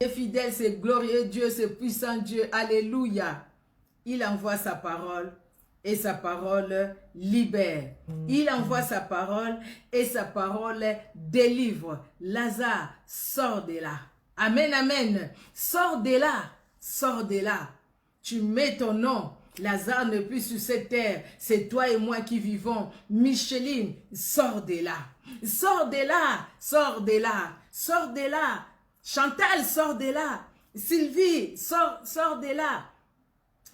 C'est fidèle, c'est glorieux Dieu, c'est puissant Dieu. Alléluia. Il envoie sa parole et sa parole libère. Il envoie sa parole et sa parole délivre. Lazare, sors de là. Amen, amen. Sors de là. Sors de là. Tu mets ton nom. Lazare n'est plus sur cette terre. C'est toi et moi qui vivons. Micheline, sors de là. Sors de là. Sors de là. Sors de là. Chantal, sors de là. Sylvie, sors de là.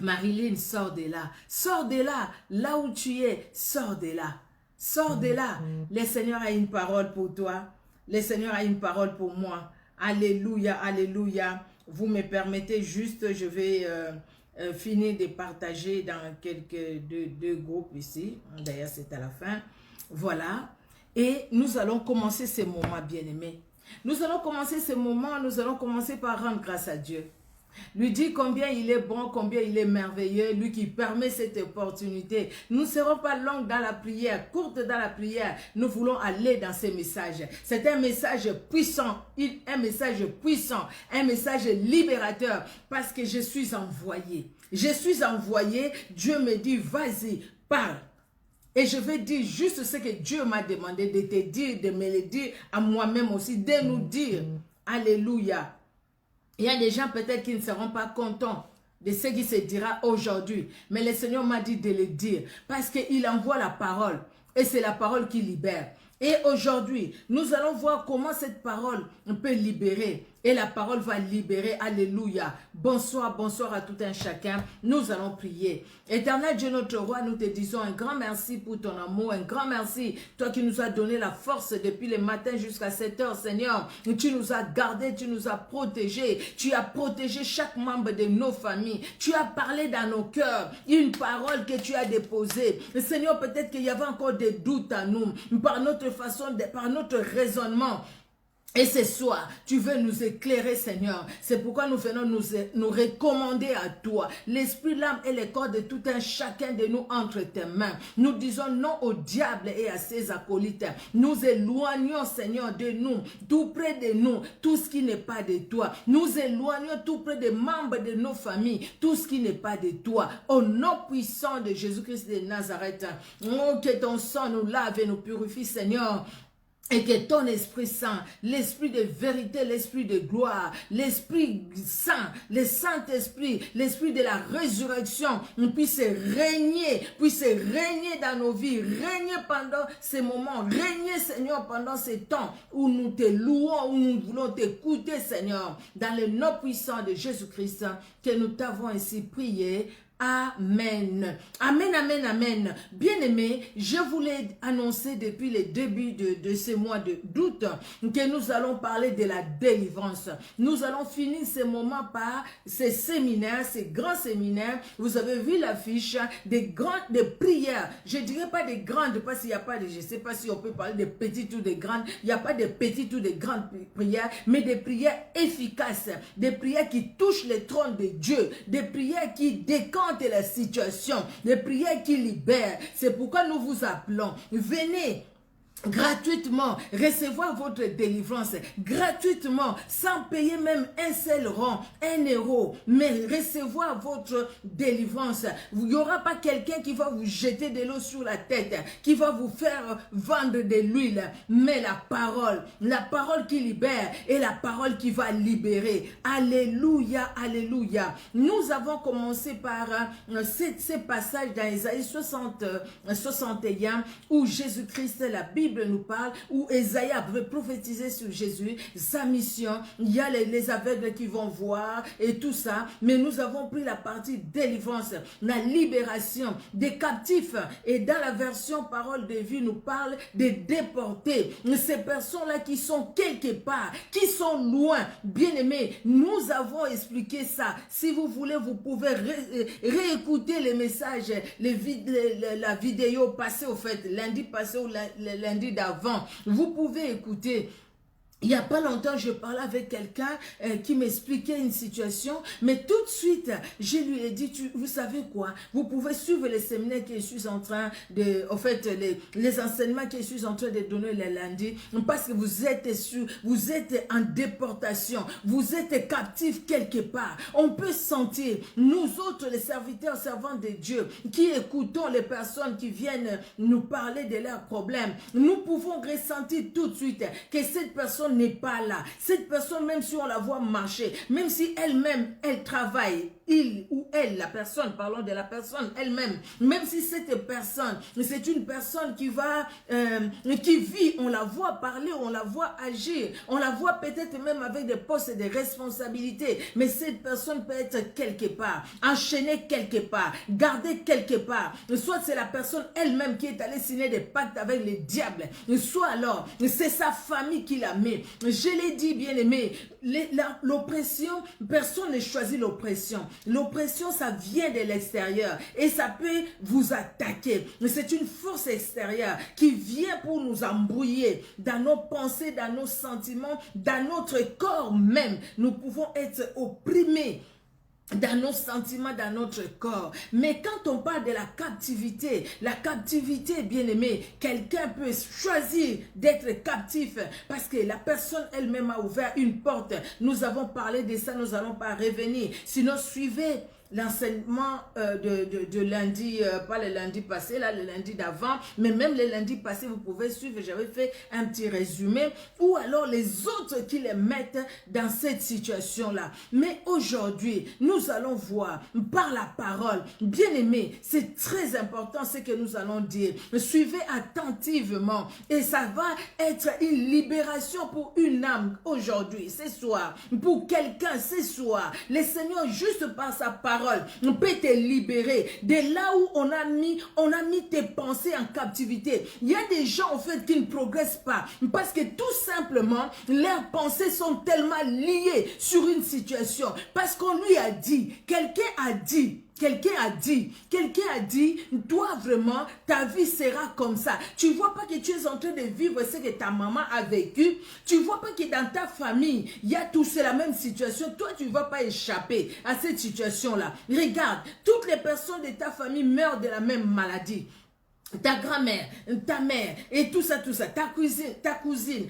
Marilyn, sors de là. Sors de là. Là où tu es, sors de là. Sors de là. Le Seigneur a une parole pour toi. Le Seigneur a une parole pour moi. Alléluia, alléluia. Vous me permettez juste, je vais finir de partager dans quelques deux groupes ici. D'ailleurs, c'est à la fin. Voilà. Et nous allons commencer ces moments, bien-aimés. Nous allons commencer ces moments, nous allons commencer par rendre grâce à Dieu. Lui dire combien il est bon, combien il est merveilleux, lui qui permet cette opportunité. Nous ne serons pas longs dans la prière, courtes dans la prière. Nous voulons aller dans ces messages. C'est un message puissant, un message puissant, un message libérateur, parce que je suis envoyé. Je suis envoyé, Dieu me dit, vas-y, parle. Et je vais dire juste ce que Dieu m'a demandé de te dire, de me le dire à moi-même aussi, de nous dire. Alléluia. Il y a des gens peut-être qui ne seront pas contents de ce qui se dira aujourd'hui. Mais le Seigneur m'a dit de le dire. Parce qu'il envoie la parole. Et c'est la parole qui libère. Et aujourd'hui, nous allons voir comment cette parole peut libérer. Et la parole va libérer. Alléluia. Bonsoir, bonsoir à tout un chacun. Nous allons prier. Éternel Dieu notre roi, nous te disons un grand merci pour ton amour. Un grand merci. Toi qui nous as donné la force depuis le matin jusqu'à 7 heures, Seigneur. Tu nous as gardés, tu nous as protégés. Tu as protégé chaque membre de nos familles. Tu as parlé dans nos cœurs. Une parole que tu as déposée. Seigneur, peut-être qu'il y avait encore des doutes à nous. Par notre façon, par notre raisonnement. Et ce soir, tu veux nous éclairer, Seigneur. C'est pourquoi nous venons nous recommander à toi. L'esprit, l'âme et le corps de tout un chacun de nous entre tes mains. Nous disons non au diable et à ses acolytes. Nous éloignons, Seigneur, de nous, tout près de nous, tout ce qui n'est pas de toi. Nous éloignons tout près des membres de nos familles, tout ce qui n'est pas de toi. Au nom puissant de Jésus-Christ de Nazareth, oh, que ton sang nous lave et nous purifie, Seigneur. Et que ton Esprit Saint, l'Esprit de vérité, l'Esprit de gloire, l'Esprit Saint, le Saint-Esprit, l'Esprit de la résurrection puisse régner dans nos vies, régner pendant ces moments, régner Seigneur pendant ces temps où nous te louons, où nous voulons t'écouter Seigneur, dans le nom puissant de Jésus-Christ, que nous t'avons ainsi prié. Amen. Amen, amen, amen. Bien-aimés, je voulais annoncer depuis le début de ce mois d'août que nous allons parler de la délivrance. Nous allons finir ce moment par ces séminaires, ces grands séminaires. Vous avez vu l'affiche des prières. Je ne dirais pas des grandes parce qu'il n'y a pas de, je ne sais pas si on peut parler de petites ou de grandes. Il n'y a pas de petites ou de grandes prières, mais des prières efficaces, des prières qui touchent le trône de Dieu, des prières qui décantent la situation, des prières qui libèrent. C'est pourquoi nous vous appelons. Venez gratuitement recevoir votre délivrance, gratuitement, sans payer même un seul rond, 1 euro, mais recevoir votre délivrance. Il n'y aura pas quelqu'un qui va vous jeter de l'eau sur la tête, qui va vous faire vendre de l'huile, mais la parole qui libère et la parole qui va libérer. Alléluia, alléluia. Nous avons commencé par ce passage dans Ésaïe 61 où Jésus-Christ, la Bible nous parle, où Ésaïe avait prophétisé sur Jésus, sa mission. Il y a les aveugles qui vont voir et tout ça, mais nous avons pris la partie délivrance, la libération des captifs, et dans la version parole de vie nous parle des déportés, ces personnes-là qui sont quelque part, qui sont loin. Bien-aimés, nous avons expliqué ça. Si vous voulez, vous pouvez réécouter les messages, la vidéo passée au fait, lundi passé ou lundi d'avant. Vous pouvez écouter Il n'y a pas longtemps, je parlais avec quelqu'un qui m'expliquait une situation, mais tout de suite, je lui ai dit, vous savez quoi, vous pouvez suivre les séminaires que je suis en train de, en fait, les enseignements que je suis en train de donner les lundis, parce que vous êtes en déportation, vous êtes captifs quelque part. On peut sentir, nous autres, les serviteurs, servants de Dieu, qui écoutons les personnes qui viennent nous parler de leurs problèmes, nous pouvons ressentir tout de suite que cette personne n'est pas là. Cette personne, même si on la voit marcher, même si elle-même, elle travaille, il ou elle, la personne, parlons de la personne elle-même, même si cette personne, c'est une personne qui va, qui vit, on la voit parler, on la voit agir, on la voit peut-être même avec des postes et des responsabilités, mais cette personne peut être quelque part, enchaînée quelque part, gardée quelque part, soit c'est la personne elle-même qui est allée signer des pactes avec les diables, soit alors, c'est sa famille qui la met. Je l'ai dit, bien aimé, l'oppression, personne ne choisit l'oppression. L'oppression, ça vient de l'extérieur et ça peut vous attaquer. C'est une force extérieure qui vient pour nous embrouiller dans nos pensées, dans nos sentiments, dans notre corps même. Nous pouvons être opprimés dans nos sentiments, dans notre corps. Mais quand on parle de la captivité, bien aimé, quelqu'un peut choisir d'être captif parce que la personne elle-même a ouvert une porte. Nous avons parlé de ça, nous n'allons pas revenir. Sinon, suivez l'enseignement de lundi, pas le lundi passé, là, le lundi d'avant, mais même le lundi passé, vous pouvez suivre, j'avais fait un petit résumé, ou alors les autres qui les mettent dans cette situation-là. Mais aujourd'hui, nous allons voir par la parole, bien aimé, c'est très important ce que nous allons dire. Suivez attentivement et ça va être une libération pour une âme aujourd'hui, ce soir, pour quelqu'un ce soir. Le Seigneur, juste par sa parole, on peut te libérer de là où on a mis tes pensées en captivité. Il y a des gens en fait qui ne progressent pas parce que tout simplement leurs pensées sont tellement liées sur une situation parce qu'on lui a dit, quelqu'un a dit, toi vraiment, ta vie sera comme ça. Tu vois pas que tu es en train de vivre ce que ta maman a vécu. Tu vois pas que dans ta famille, il y a tous la même situation. Toi, tu ne vas pas échapper à cette situation-là. Regarde, toutes les personnes de ta famille meurent de la même maladie. Ta grand-mère, ta mère, et tout ça, ta cousine,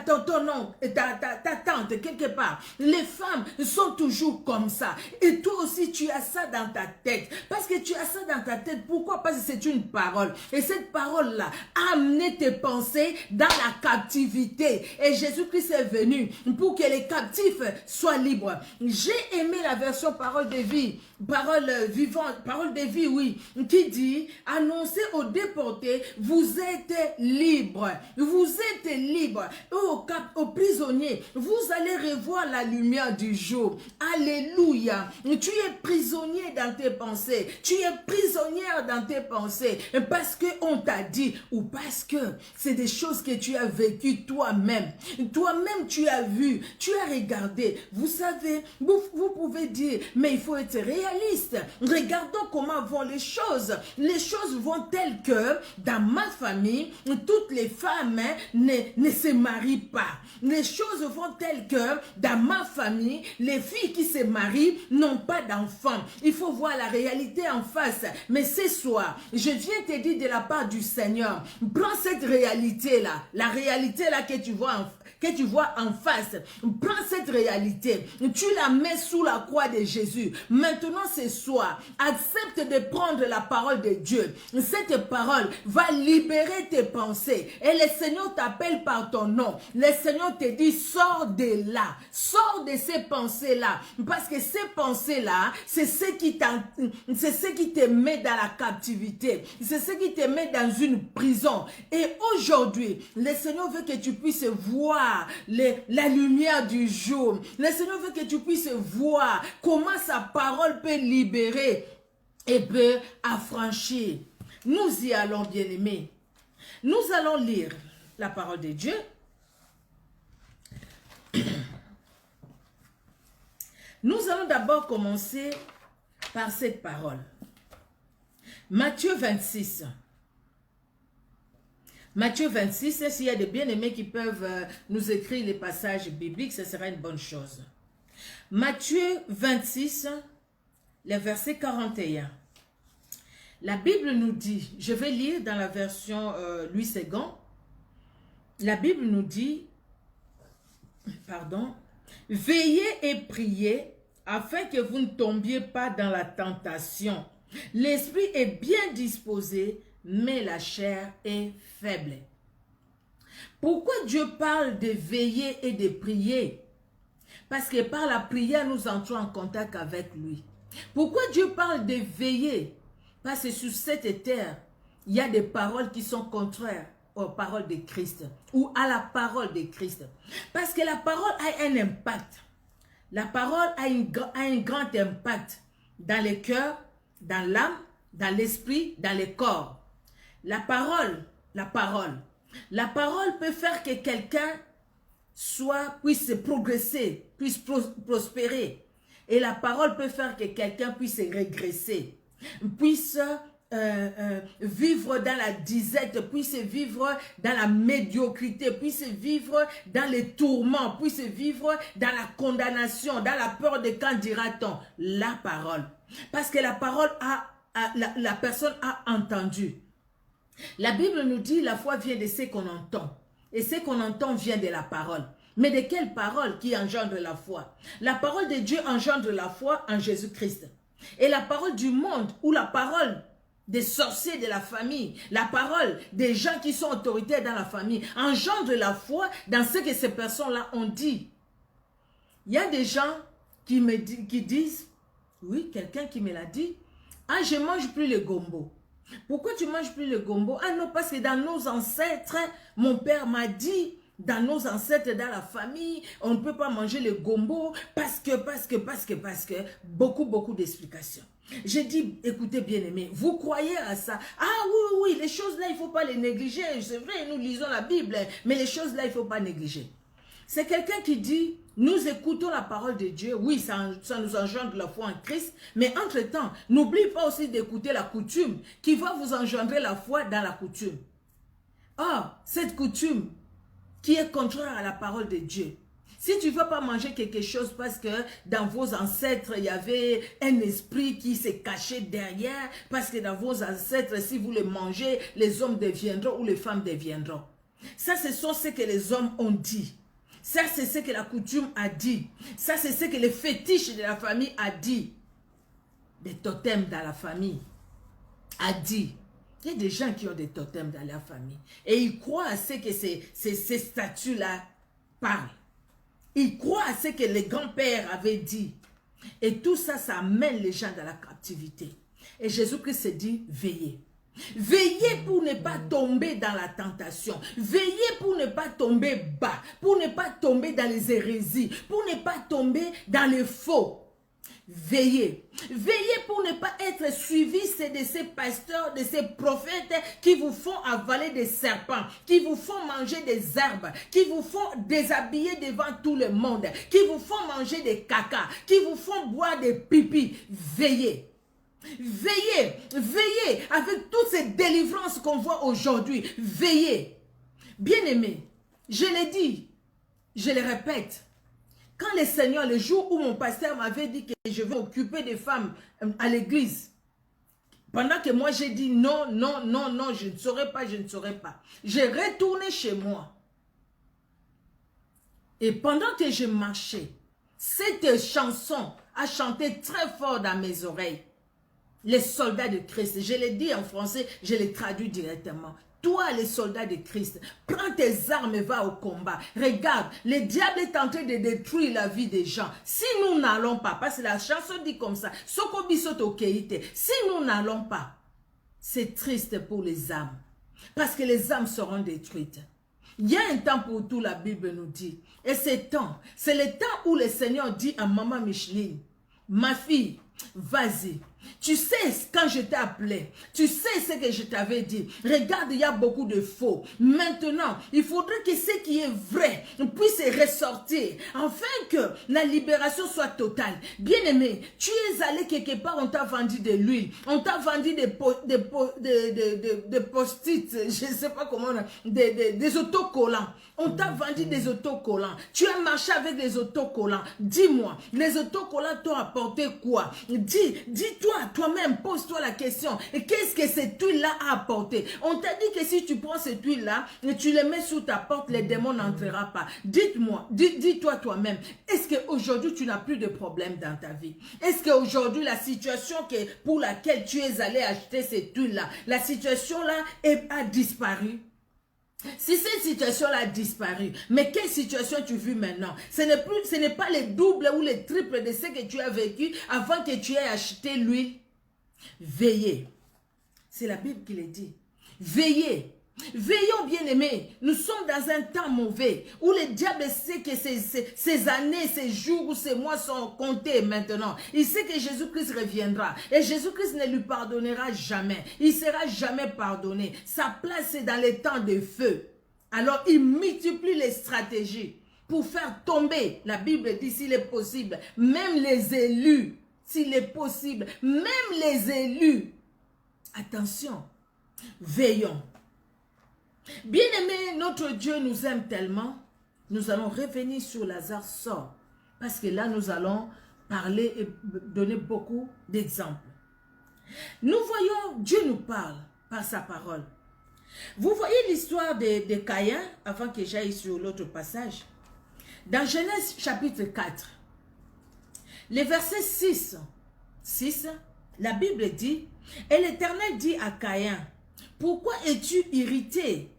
ton oncle, ta tante, quelque part. Les femmes sont toujours comme ça. Et toi aussi, tu as ça dans ta tête. Parce que tu as ça dans ta tête. Pourquoi? Parce que c'est une parole. Et cette parole-là a amené tes pensées dans la captivité. Et Jésus-Christ est venu pour que les captifs soient libres. J'ai aimé la version parole de vie, parole vivante, parole de vie, oui, qui dit, annoncez aux déportés, vous êtes libres, aux prisonniers, vous allez revoir la lumière du jour. Alléluia. Tu es prisonnier dans tes pensées, tu es prisonnière dans tes pensées, parce qu'on t'a dit, ou parce que c'est des choses que tu as vécues toi-même. Toi-même, tu as vu, tu as regardé. Vous savez, vous pouvez dire, mais il faut être réaliste. Regardons comment vont les choses. Les choses vont telles que dans ma famille, toutes les femmes ne se marient pas. Les choses vont telles que dans ma famille, les filles qui se marient n'ont pas d'enfants. Il faut voir la réalité en face. Mais ce soir, je viens te dire de la part du Seigneur, prends cette réalité-là, la réalité-là que tu vois en face. Prends cette réalité, tu la mets sous la croix de Jésus. Maintenant ce soir, accepte de prendre la parole de Dieu. Cette parole va libérer tes pensées. Et le Seigneur t'appelle par ton nom. Le Seigneur te dit, sors de là. Sors de ces pensées-là. Parce que ces pensées-là, c'est ce qui te met dans la captivité. C'est ce qui te met dans une prison. Et aujourd'hui, le Seigneur veut que tu puisses voir la lumière du jour. Le Seigneur veut que tu puisses voir comment sa parole peut libérer et peut affranchir. Nous y allons, bien-aimés. Nous allons lire la parole de Dieu. Nous allons d'abord commencer par cette parole. Matthieu 26. Matthieu 26, s'il y a des bien-aimés qui peuvent nous écrire les passages bibliques, ce sera une bonne chose. Matthieu 26, le verset 41. La Bible nous dit, je vais lire dans la version Louis II, la Bible nous dit, pardon, « Veillez et priez afin que vous ne tombiez pas dans la tentation. L'esprit est bien disposé, mais la chair est faible. » Pourquoi Dieu parle de veiller et de prier? Parce que par la prière, nous entrons en contact avec lui. Pourquoi Dieu parle de veiller? Parce que sur cette terre, il y a des paroles qui sont contraires aux paroles de Christ ou à la parole de Christ. Parce que la parole a un impact. La parole a un grand impact dans le cœur, dans l'âme, dans l'esprit, dans le corps. La parole peut faire que quelqu'un puisse progresser, puisse prospérer. Et la parole peut faire que quelqu'un puisse régresser, puisse vivre dans la disette, puisse vivre dans la médiocrité, puisse vivre dans les tourments, puisse vivre dans la condamnation, dans la peur de quand dira-t-on. La parole. Parce que la parole la personne a entendu. La Bible nous dit la foi vient de ce qu'on entend. Et ce qu'on entend vient de la parole. Mais de quelle parole qui engendre la foi? La parole de Dieu engendre la foi en Jésus-Christ. Et la parole du monde ou la parole des sorciers de la famille, la parole des gens qui sont autoritaires dans la famille, engendre la foi dans ce que ces personnes-là ont dit. Il y a des gens qui disent, oui, quelqu'un qui me l'a dit, « Ah, je ne mange plus le gombo. » Pourquoi tu ne manges plus le gombo? Ah non, parce que dans nos ancêtres, mon père m'a dit, dans nos ancêtres, dans la famille, on ne peut pas manger le gombo parce que, beaucoup d'explications. J'ai dit, écoutez bien aimé, vous croyez à ça? Ah oui, les choses là, il ne faut pas les négliger. C'est vrai, nous lisons la Bible, mais les choses là, il ne faut pas négliger. C'est quelqu'un qui dit, nous écoutons la parole de Dieu, oui, ça nous engendre la foi en Christ, mais entre-temps, n'oubliez pas aussi d'écouter la coutume qui va vous engendrer la foi dans la coutume. Or, cette coutume qui est contraire à la parole de Dieu, si tu ne veux pas manger quelque chose parce que dans vos ancêtres, il y avait un esprit qui s'est caché derrière, parce que dans vos ancêtres, si vous le mangez, les hommes deviendront ou les femmes deviendront. Ça, ce sont ce que les hommes ont dit. Ça, c'est ce que la coutume a dit. Ça, c'est ce que les fétiches de la famille a dit. Des totems dans la famille a dit. Il y a des gens qui ont des totems dans leur famille. Et ils croient à ce que ces statues-là parlent. Ils croient à ce que les grands-pères avaient dit. Et tout ça, ça amène les gens dans la captivité. Et Jésus-Christ se dit, veillez. Veillez pour ne pas tomber dans la tentation. Veillez pour ne pas tomber bas. Pour ne pas tomber dans les hérésies. Pour ne pas tomber dans les faux. Veillez. Veillez pour ne pas être suivi de ces pasteurs, de ces prophètes qui vous font avaler des serpents, qui vous font manger des herbes, qui vous font déshabiller devant tout le monde, qui vous font manger des caca, qui vous font boire des pipis. Veillez. Veillez, veillez avec toutes ces délivrances qu'on voit aujourd'hui. Veillez. Bien-aimés, je l'ai dit, je le répète, quand le Seigneur, le jour où mon pasteur m'avait dit que je vais m'occuper des femmes à l'église, pendant que moi j'ai dit non, non, non, non, je ne saurais pas, je ne saurais pas. J'ai retourné chez moi. Et pendant que je marchais, cette chanson a chanté très fort dans mes oreilles. Les soldats de Christ, je l'ai dit en français, je l'ai traduit directement. Toi, les soldats de Christ, prends tes armes et va au combat. Regarde, le diable est en train de détruire la vie des gens. Si nous n'allons pas, parce que la chanson dit comme ça, si nous n'allons pas, c'est triste pour les âmes. Parce que les âmes seront détruites. Il y a un temps pour tout, la Bible nous dit. Et c'est le temps où le Seigneur dit à maman Micheline, ma fille, vas-y. Tu sais quand je t'ai appelé, tu sais ce que je t'avais dit. Regarde, il y a beaucoup de faux. Maintenant, il faudrait que ce qui est vrai puisse ressortir, afin que la libération soit totale. Bien-aimé, tu es allé quelque part, on t'a vendu de l'huile, on t'a vendu des post-it, je ne sais pas comment, des autocollants. On t'a vendu des autocollants. Tu as marché avec des autocollants. Dis-moi, les autocollants t'ont apporté quoi? Dis-toi, toi-même, pose-toi la question. Qu'est-ce que cette huile-là a apporté? On t'a dit que si tu prends cette huile-là et tu les mets sous ta porte, les démons n'entreront pas. Dites-moi, dis-toi toi-même, est-ce qu'aujourd'hui tu n'as plus de problème dans ta vie? Est-ce qu'aujourd'hui la situation pour laquelle tu es allé acheter cette huile-là, la situation-là a disparu? Si cette situation-là a disparu, mais quelle situation tu vis maintenant? Ce n'est pas les doubles ou les triples de ce que tu as vécu avant que tu aies acheté l'huile. Veillez. C'est la Bible qui le dit. Veillez. Veillons, bien-aimés. Nous sommes dans un temps mauvais où le diable sait que ces années, ces jours ou ces mois sont comptés maintenant. Il sait que Jésus-Christ reviendra et Jésus-Christ ne lui pardonnera jamais. Il ne sera jamais pardonné. Sa place est dans les temps de feu. Alors, il multiplie les stratégies pour faire tomber, la Bible dit s'il est possible, même les élus, s'il est possible, même les élus. Attention, veillons. Bien-aimé, notre Dieu nous aime tellement. Nous allons revenir sur Lazare sort. Parce que là, nous allons parler et donner beaucoup d'exemples. Nous voyons, Dieu nous parle par sa parole. Vous voyez l'histoire de Caïn, avant que j'aille sur l'autre passage. Dans Genèse chapitre 4, le verset 6, la Bible dit, « Et l'Éternel dit à Caïn, pourquoi es-tu irrité?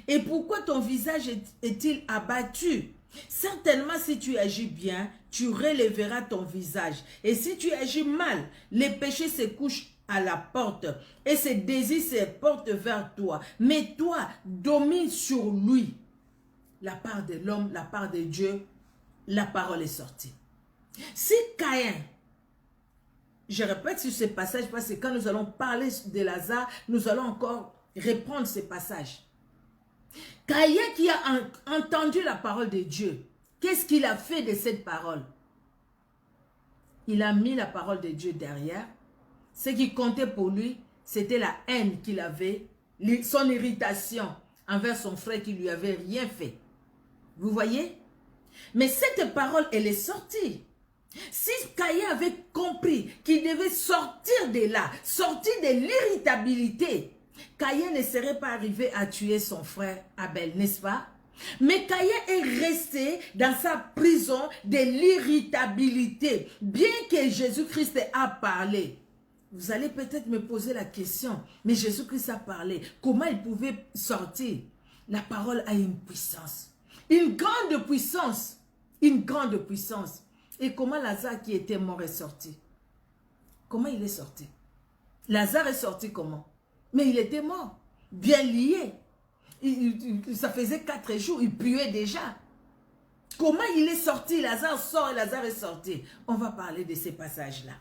Et pourquoi ton visage est-il abattu? Certainement, si tu agis bien, tu relèveras ton visage. Et si tu agis mal, les péchés se couchent à la porte et ses désirs se portent vers toi. Mais toi, domine sur lui. » La part de l'homme, la part de Dieu, la parole est sortie. Si Caïn, je répète sur ce passage parce que quand nous allons parler de Lazare, nous allons encore reprendre ce passage. Caïn qui a entendu la parole de Dieu, qu'est-ce qu'il a fait de cette parole? Il a mis la parole de Dieu derrière. Ce qui comptait pour lui, c'était la haine qu'il avait, son irritation envers son frère qui lui avait rien fait. Vous voyez? Mais cette parole, elle est sortie. Si Caïn avait compris qu'il devait sortir de là, sortir de l'irritabilité, Caïn ne serait pas arrivé à tuer son frère Abel, n'est-ce pas? Mais Caïn est resté dans sa prison de l'irritabilité, bien que Jésus-Christ a parlé. Vous allez peut-être me poser la question, mais Jésus-Christ a parlé. Comment il pouvait sortir? La parole a une puissance. Une grande puissance. Une grande puissance. Et comment Lazare qui était mort est sorti? Comment il est sorti? Lazare est sorti comment? Mais il était mort, bien lié. Ça faisait 4 jours, il puait déjà. Comment il est sorti? Lazare sort et Lazare est sorti. On va parler de ces passages-là.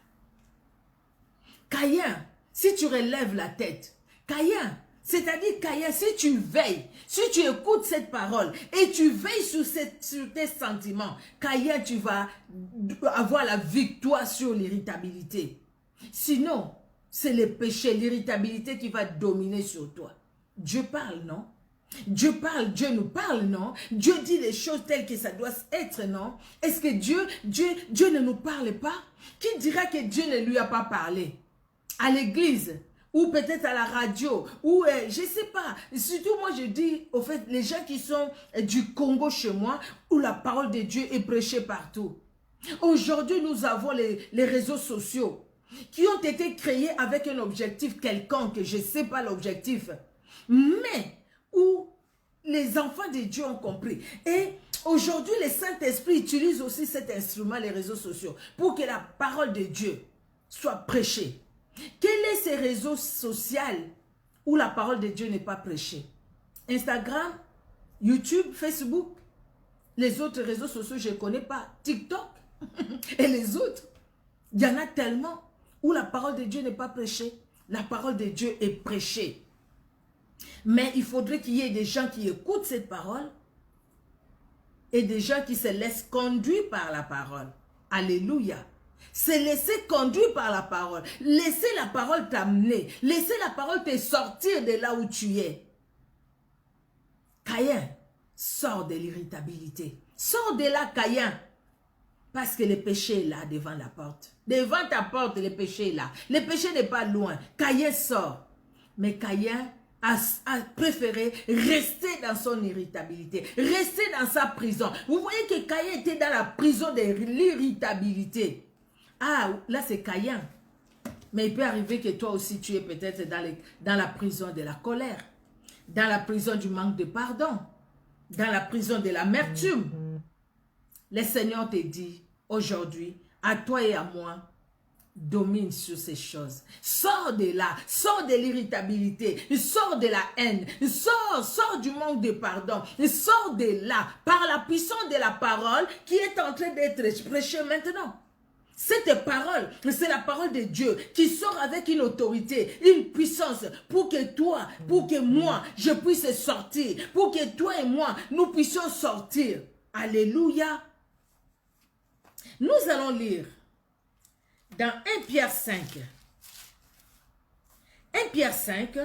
Caïn, si tu relèves la tête, Caïn, c'est-à-dire Caïn, si tu veilles, si tu écoutes cette parole et tu veilles sur tes sentiments, Caïn, tu vas avoir la victoire sur l'irritabilité. Sinon, c'est le péché, l'irritabilité qui va dominer sur toi. Dieu parle, non? Dieu parle, Dieu nous parle, non? Dieu dit les choses telles que ça doit être, non? Est-ce que Dieu ne nous parle pas? Qui dira que Dieu ne lui a pas parlé? À l'église, ou peut-être à la radio, ou je ne sais pas. Surtout moi je dis, au fait, les gens qui sont du Congo chez moi, où la parole de Dieu est prêchée partout. Aujourd'hui, nous avons les réseaux sociaux qui ont été créés avec un objectif quelconque, je ne sais pas l'objectif, mais où les enfants de Dieu ont compris. Et aujourd'hui, le Saint-Esprit utilise aussi cet instrument, les réseaux sociaux, pour que la parole de Dieu soit prêchée. Quel est ce réseau social où la parole de Dieu n'est pas prêchée? Instagram, YouTube, Facebook, les autres réseaux sociaux, je ne connais pas. TikTok et les autres. Il y en a tellement où la parole de Dieu n'est pas prêchée. La parole de Dieu est prêchée. Mais il faudrait qu'il y ait des gens qui écoutent cette parole et des gens qui se laissent conduire par la parole. Alléluia. Se laisser conduire par la parole. Laissez la parole t'amener. Laissez la parole te sortir de là où tu es. Caïn, sors de l'irritabilité. Sors de là, Caïn. Parce que le péché est là devant la porte. Devant ta porte, le péché est là. Le péché n'est pas loin. Caïn sort. Mais Caïn a préféré rester dans son irritabilité. Rester dans sa prison. Vous voyez que Caïn était dans la prison de l'irritabilité. Ah, là c'est Caïn. Mais il peut arriver que toi aussi tu es peut-être dans la prison de la colère. Dans la prison du manque de pardon. Dans la prison de l'amertume. Le Seigneur te dit aujourd'hui, à toi et à moi, domine sur ces choses. Sors de là, sors de l'irritabilité, sors de la haine, sors du manque de pardon, sors de là, par la puissance de la parole qui est en train d'être prêchée maintenant. Cette parole, c'est la parole de Dieu qui sort avec une autorité, une puissance pour que toi, pour que moi, je puisse sortir, pour que toi et moi, nous puissions sortir. Alléluia. Nous allons lire dans 1 Pierre 5. 1 Pierre 5,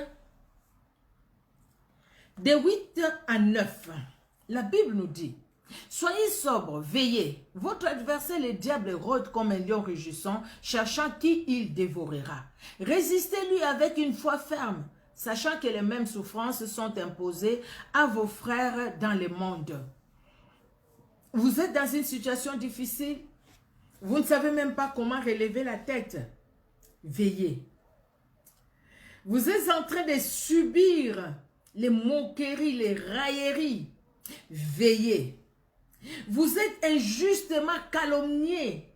de 8 à 9. La Bible nous dit, soyez sobres, veillez. Votre adversaire, le diable, rôde comme un lion rugissant, cherchant qui il dévorera. Résistez-lui avec une foi ferme, sachant que les mêmes souffrances sont imposées à vos frères dans le monde. Vous êtes dans une situation difficile, vous ne savez même pas comment relever la tête. Veillez. Vous êtes en train de subir les moqueries, les railleries. Veillez. Vous êtes injustement calomnié.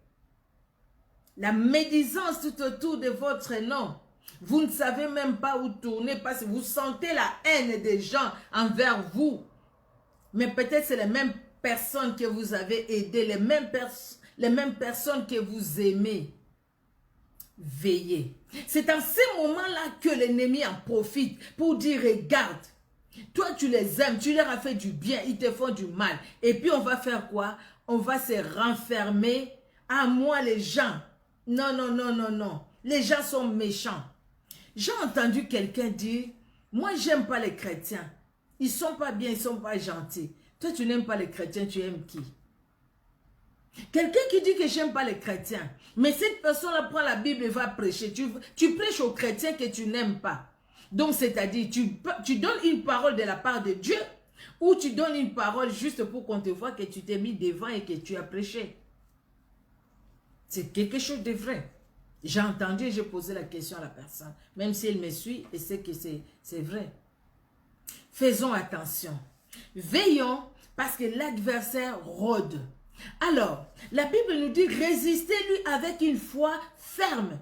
La médisance tout autour de votre nom. Vous ne savez même pas où tourner parce que vous sentez la haine des gens envers vous. Mais peut-être c'est les mêmes personnes que vous avez aidées, les mêmes personnes que vous aimez. Veillez. C'est en ces moments-là que l'ennemi en profite pour dire, regarde, toi tu les aimes, tu leur as fait du bien, ils te font du mal. Et puis on va faire quoi? On va se renfermer. À moi les gens. Non, non, non, non, non. Les gens sont méchants. J'ai entendu quelqu'un dire, moi j'aime pas les chrétiens. Ils sont pas bien, ils sont pas gentils. Toi tu n'aimes pas les chrétiens, tu aimes qui? Quelqu'un qui dit que j'aime pas les chrétiens, mais cette personne-là prend la Bible et va prêcher. Tu prêches aux chrétiens que tu n'aimes pas. Donc, c'est-à-dire, tu donnes une parole de la part de Dieu ou tu donnes une parole juste pour qu'on te voit que tu t'es mis devant et que tu as prêché. C'est quelque chose de vrai. J'ai entendu et j'ai posé la question à la personne. Même si elle me suit et sait que c'est vrai. Faisons attention. Veillons parce que l'adversaire rôde. Alors, la Bible nous dit, résistez-lui avec une foi ferme.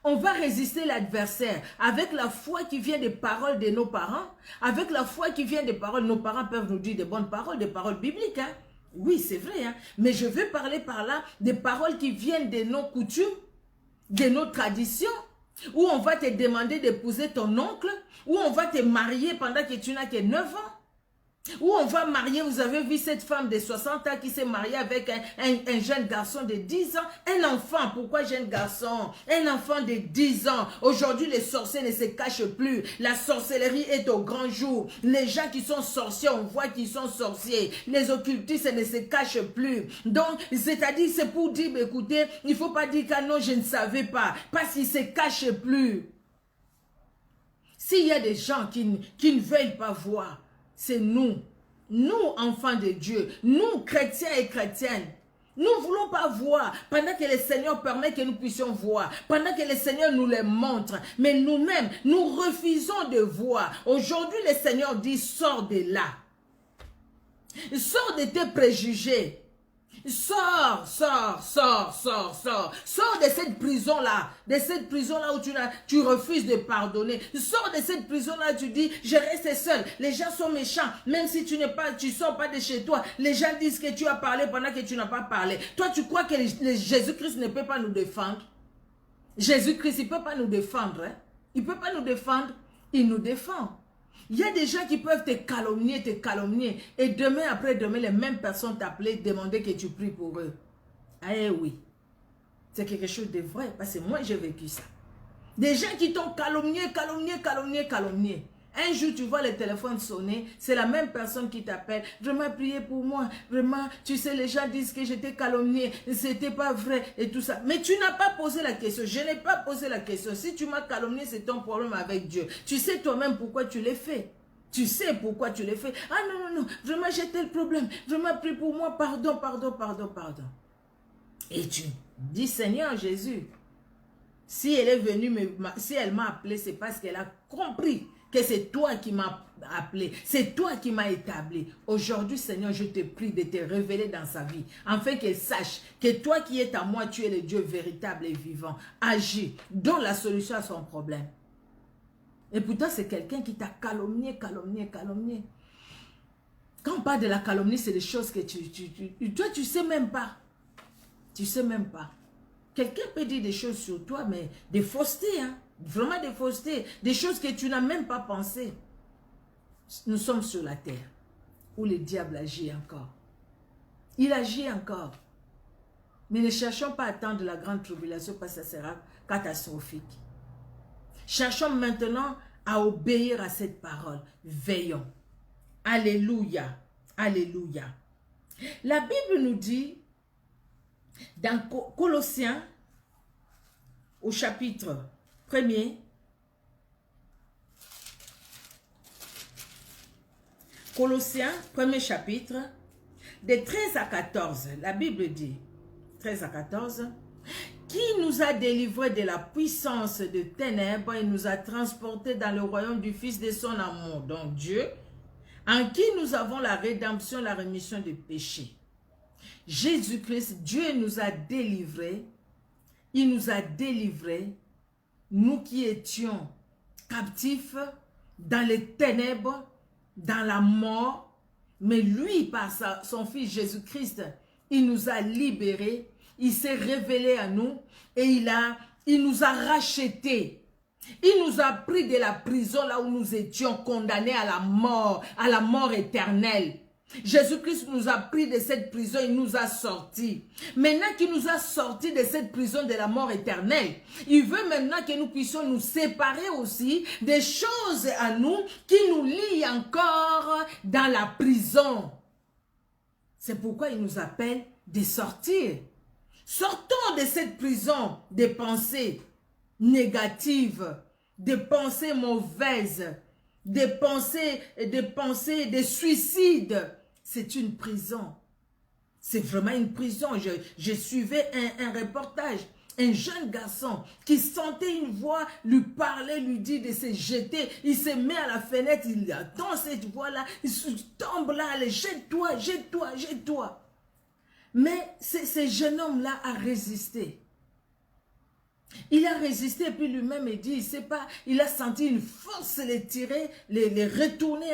On va résister l'adversaire avec la foi qui vient des paroles de nos parents, avec la foi qui vient des paroles. Nos parents peuvent nous dire des bonnes paroles, des paroles bibliques. Hein? Oui, c'est vrai. Hein? Mais je veux parler par là des paroles qui viennent de nos coutumes, de nos traditions, où on va te demander d'épouser ton oncle, où on va te marier pendant que tu n'as que 9 ans. Où on va marier, vous avez vu cette femme de 60 ans qui s'est mariée avec un jeune garçon de 10 ans. Un enfant, pourquoi jeune garçon? Un enfant de 10 ans. Aujourd'hui, les sorciers ne se cachent plus. La sorcellerie est au grand jour. Les gens qui sont sorciers, on voit qu'ils sont sorciers. Les occultistes ne se cachent plus. Donc, c'est-à-dire, c'est pour dire, écoutez, il ne faut pas dire que non, je ne savais pas. Parce qu'ils ne se cachent plus. S'il y a des gens qui ne veulent pas voir, c'est nous, enfants de Dieu, nous, chrétiens et chrétiennes. Nous ne voulons pas voir, pendant que le Seigneur permet que nous puissions voir, pendant que le Seigneur nous les montre. Mais nous-mêmes, nous refusons de voir. Aujourd'hui, le Seigneur dit, sors de là. Sors de tes préjugés. Sors de cette prison-là, où tu refuses de pardonner. Sors de cette prison-là, tu dis, je reste seul. Les gens sont méchants, même si tu sors pas de chez toi. Les gens disent que tu as parlé pendant que tu n'as pas parlé. Toi, tu crois que Jésus-Christ ne peut pas nous défendre? Jésus-Christ, il ne peut pas nous défendre. Hein? Il ne peut pas nous défendre, il nous défend. Il y a des gens qui peuvent te calomnier. Et demain, après-demain, les mêmes personnes t'appellent, demander que tu pries pour eux. Ah oui, c'est quelque chose de vrai, parce que moi, j'ai vécu ça. Des gens qui t'ont calomnié. Un jour, tu vois le téléphone sonner, c'est la même personne qui t'appelle. Vraiment, priez pour moi. Vraiment, tu sais, les gens disent que j'étais calomnié, c'était pas vrai et tout ça. Mais tu n'as pas posé la question. Je n'ai pas posé la question. Si tu m'as calomnié, c'est ton problème avec Dieu. Tu sais toi-même pourquoi tu l'as fait. Tu sais pourquoi tu l'as fait. Ah non, vraiment, j'ai tel problème. Vraiment, prie pour moi. Pardon. Et tu dis, Seigneur Jésus, si elle est venue, si elle m'a appelé, c'est parce qu'elle a compris que c'est toi qui m'as appelé, c'est toi qui m'as établi. Aujourd'hui, Seigneur, je te prie de te révéler dans sa vie, afin qu'elle sache que toi qui es à moi, tu es le Dieu véritable et vivant. Agis, donne la solution à son problème. Et pourtant, c'est quelqu'un qui t'a calomnié. Quand on parle de la calomnie, c'est des choses que toi, tu sais même pas. Tu sais même pas. Quelqu'un peut dire des choses sur toi, mais des faussetés, hein? Vraiment des faussetés, des choses que tu n'as même pas pensé. Nous sommes sur la terre où le diable agit encore. Il agit encore. Mais ne cherchons pas à attendre la grande tribulation parce que ça sera catastrophique. Cherchons maintenant à obéir à cette parole. Veillons. Alléluia. Alléluia. La Bible nous dit dans Colossiens au chapitre 1er, Colossiens, premier chapitre, de 13 à 14, la Bible dit, 13 à 14, qui nous a délivrés de la puissance de ténèbres et nous a transportés dans le royaume du Fils de son amour, donc Dieu, en qui nous avons la rédemption, la rémission des péchés. Jésus-Christ, Dieu nous a délivrés, il nous a délivrés, nous qui étions captifs dans les ténèbres, dans la mort, mais lui, par son Fils Jésus-Christ, il nous a libérés, il s'est révélé à nous et il nous a rachetés. Il nous a pris de la prison là où nous étions condamnés à la mort éternelle. Jésus-Christ nous a pris de cette prison, il nous a sortis. Maintenant qu'il nous a sortis de cette prison de la mort éternelle, il veut maintenant que nous puissions nous séparer aussi des choses à nous qui nous lient encore dans la prison. C'est pourquoi il nous appelle de sortir. Sortons de cette prison des pensées négatives, des pensées mauvaises, des pensées de suicide. C'est une prison. C'est vraiment une prison. Je suivais un reportage. Un jeune garçon qui sentait une voix lui parler, lui dit de se jeter. Il se met à la fenêtre, il attend cette voix-là, il se tombe là, allez, jette-toi, jette-toi, jette-toi. Mais ce jeune homme-là a résisté. Il a résisté, puis lui-même il dit, il sait pas, il a senti une force les tirer, les retourner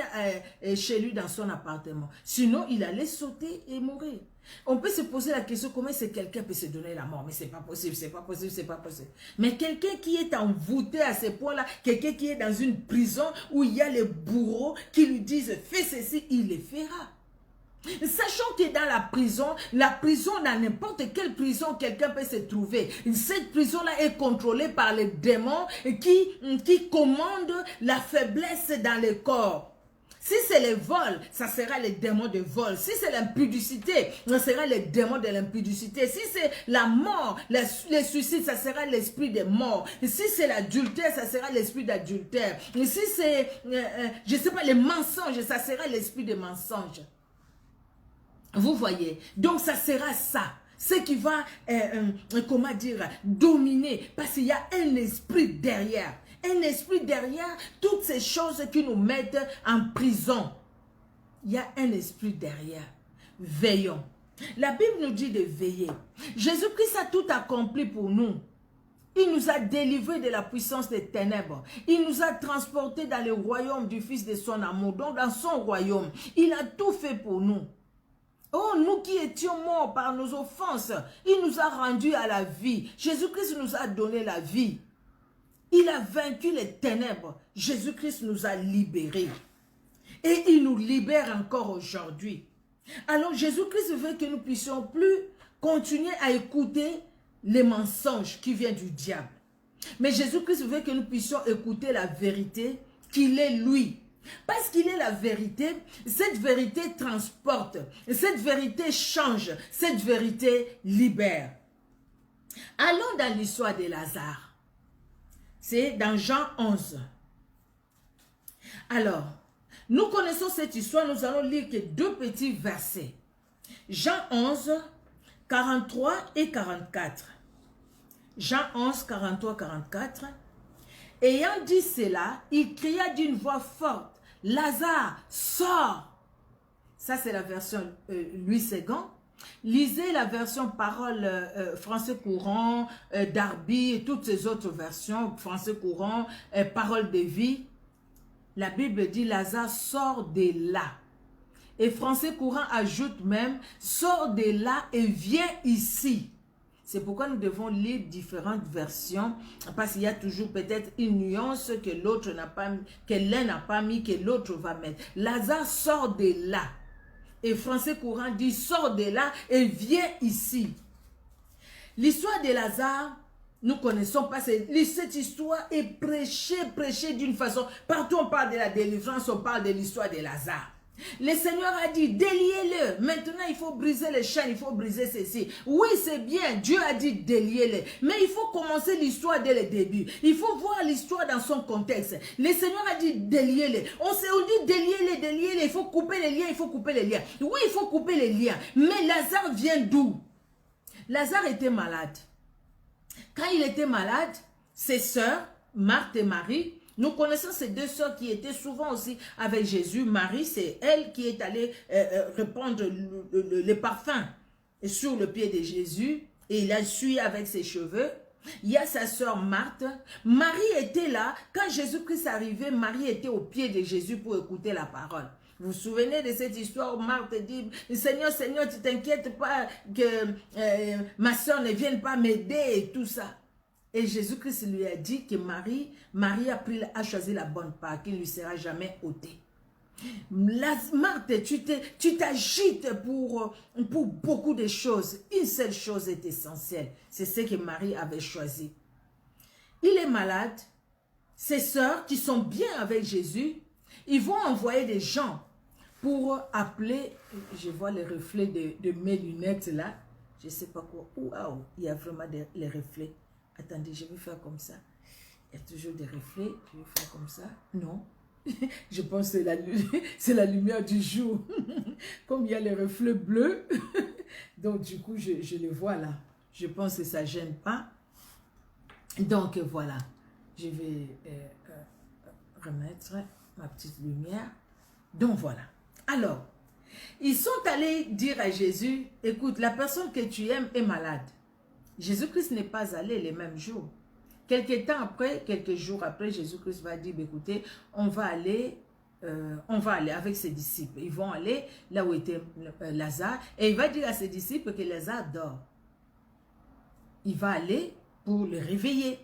chez lui dans son appartement. Sinon, il allait sauter et mourir. On peut se poser la question, comment est-ce que quelqu'un peut se donner la mort? Mais c'est pas possible, c'est pas possible, c'est pas possible. Mais quelqu'un qui est envoûté à ce point-là, quelqu'un qui est dans une prison où il y a les bourreaux qui lui disent, fais ceci, il le fera. Sachant que dans la prison, dans n'importe quelle prison, quelqu'un peut se trouver. Cette prison-là est contrôlée par les démons qui commandent la faiblesse dans le corps. Si c'est le vol, ça sera les démons de vol. Si c'est l'impudicité, ça sera les démons de l'impudicité. Si c'est la mort, le suicide, ça sera l'esprit de mort. Si c'est l'adultère, ça sera l'esprit d'adultère. Si c'est, je sais pas, les mensonges, ça sera l'esprit de mensonge. Vous voyez, donc ça sera ça, ce qui va, comment dire, dominer, parce qu'il y a un esprit derrière toutes ces choses qui nous mettent en prison. Il y a un esprit derrière. Veillons. La Bible nous dit de veiller. Jésus-Christ a tout accompli pour nous. Il nous a délivrés de la puissance des ténèbres. Il nous a transportés dans le royaume du Fils de son amour, donc dans son royaume. Il a tout fait pour nous. Oh, nous qui étions morts par nos offenses, il nous a rendus à la vie. Jésus-Christ nous a donné la vie. Il a vaincu les ténèbres. Jésus-Christ nous a libérés. Et il nous libère encore aujourd'hui. Alors Jésus-Christ veut que nous puissions plus continuer à écouter les mensonges qui viennent du diable. Mais Jésus-Christ veut que nous puissions écouter la vérité qu'il est lui. Parce qu'il est la vérité, cette vérité transporte, cette vérité change, cette vérité libère. Allons dans l'histoire de Lazare. C'est dans Jean 11. Alors, nous connaissons cette histoire, nous allons lire que 2 petits versets. Jean 11, 43 et 44. Jean 11, 43, 44. Ayant dit cela, il cria d'une voix forte, « Lazare, sors !» Ça, c'est la version Louis II. Lisez la version parole français courant, Darby et toutes ces autres versions, français courant, parole de vie. La Bible dit, Lazare, sors de là. Et français courant ajoute même, sors de là et viens ici. C'est pourquoi nous devons lire différentes versions, parce qu'il y a toujours peut-être une nuance que l'autre n'a pas mis, que l'un n'a pas mis, que l'autre va mettre. Lazare sort de là. Et français courant dit, sors de là et viens ici. L'histoire de Lazare, nous connaissons pas, cette histoire est prêchée d'une façon. Partout on parle de la délivrance, on parle de l'histoire de Lazare. Le Seigneur a dit, déliez-le. Maintenant, il faut briser les chaînes, il faut briser ceci. Oui, c'est bien, Dieu a dit, déliez-le. Mais il faut commencer l'histoire dès le début. Il faut voir l'histoire dans son contexte. Le Seigneur a dit, déliez-le. On dit, déliez-le, déliez-le. Il faut couper les liens, il faut couper les liens. Oui, il faut couper les liens. Mais Lazare vient d'où? Lazare était malade. Quand il était malade, ses sœurs, Marthe et Marie, nous connaissons ces 2 sœurs qui étaient souvent aussi avec Jésus. Marie, c'est elle qui est allée répandre le parfum sur le pied de Jésus. Et il a essuyé avec ses cheveux. Il y a sa sœur Marthe. Marie était là. Quand Jésus-Christ arrivait, Marie était au pied de Jésus pour écouter la parole. Vous vous souvenez de cette histoire où Marthe dit, « Seigneur, Seigneur, tu t'inquiètes pas que ma sœur ne vienne pas m'aider et tout ça. » Et Jésus-Christ lui a dit que Marie a choisi la bonne part, qui ne lui sera jamais ôtée. Marthe, tu t'agites pour beaucoup de choses. Une seule chose est essentielle. C'est ce que Marie avait choisi. Il est malade. Ses sœurs, qui sont bien avec Jésus, ils vont envoyer des gens pour appeler. Je vois les reflets de mes lunettes là. Je ne sais pas quoi. Waouh, il y a vraiment les reflets. Attendez, je vais faire comme ça. Il y a toujours des reflets. Je vais faire comme ça. Non. Je pense que c'est la lumière du jour. Comme il y a les reflets bleus. Donc, du coup, je les vois là. Je pense que ça ne gêne pas. Donc, voilà. Je vais remettre ma petite lumière. Donc, voilà. Alors, ils sont allés dire à Jésus, écoute, la personne que tu aimes est malade. Jésus-Christ n'est pas allé les mêmes jours. Quelques temps après, quelques jours après, Jésus-Christ va dire, écoutez, on va aller avec ses disciples. Ils vont aller là où était Lazare et il va dire à ses disciples que Lazare dort. Il va aller pour le réveiller.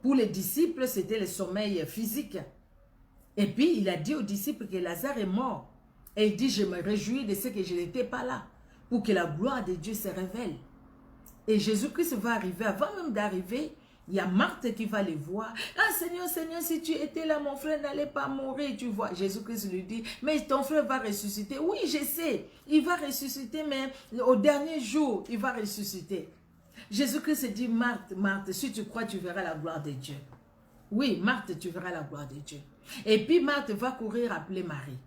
Pour les disciples, c'était le sommeil physique. Et puis, il a dit aux disciples que Lazare est mort. Et il dit, je me réjouis de ce que je n'étais pas là, pour que la gloire de Dieu se révèle. Et Jésus-Christ va arriver, avant même d'arriver, il y a Marthe qui va les voir. Ah Seigneur, Seigneur, si tu étais là, mon frère n'allait pas mourir, tu vois. Jésus-Christ lui dit, mais ton frère va ressusciter. Oui, je sais, il va ressusciter, mais au dernier jour, il va ressusciter. Jésus-Christ dit, Marthe, Marthe, si tu crois, tu verras la gloire de Dieu. Oui, Marthe, tu verras la gloire de Dieu. Et puis Marthe va courir appeler Marie.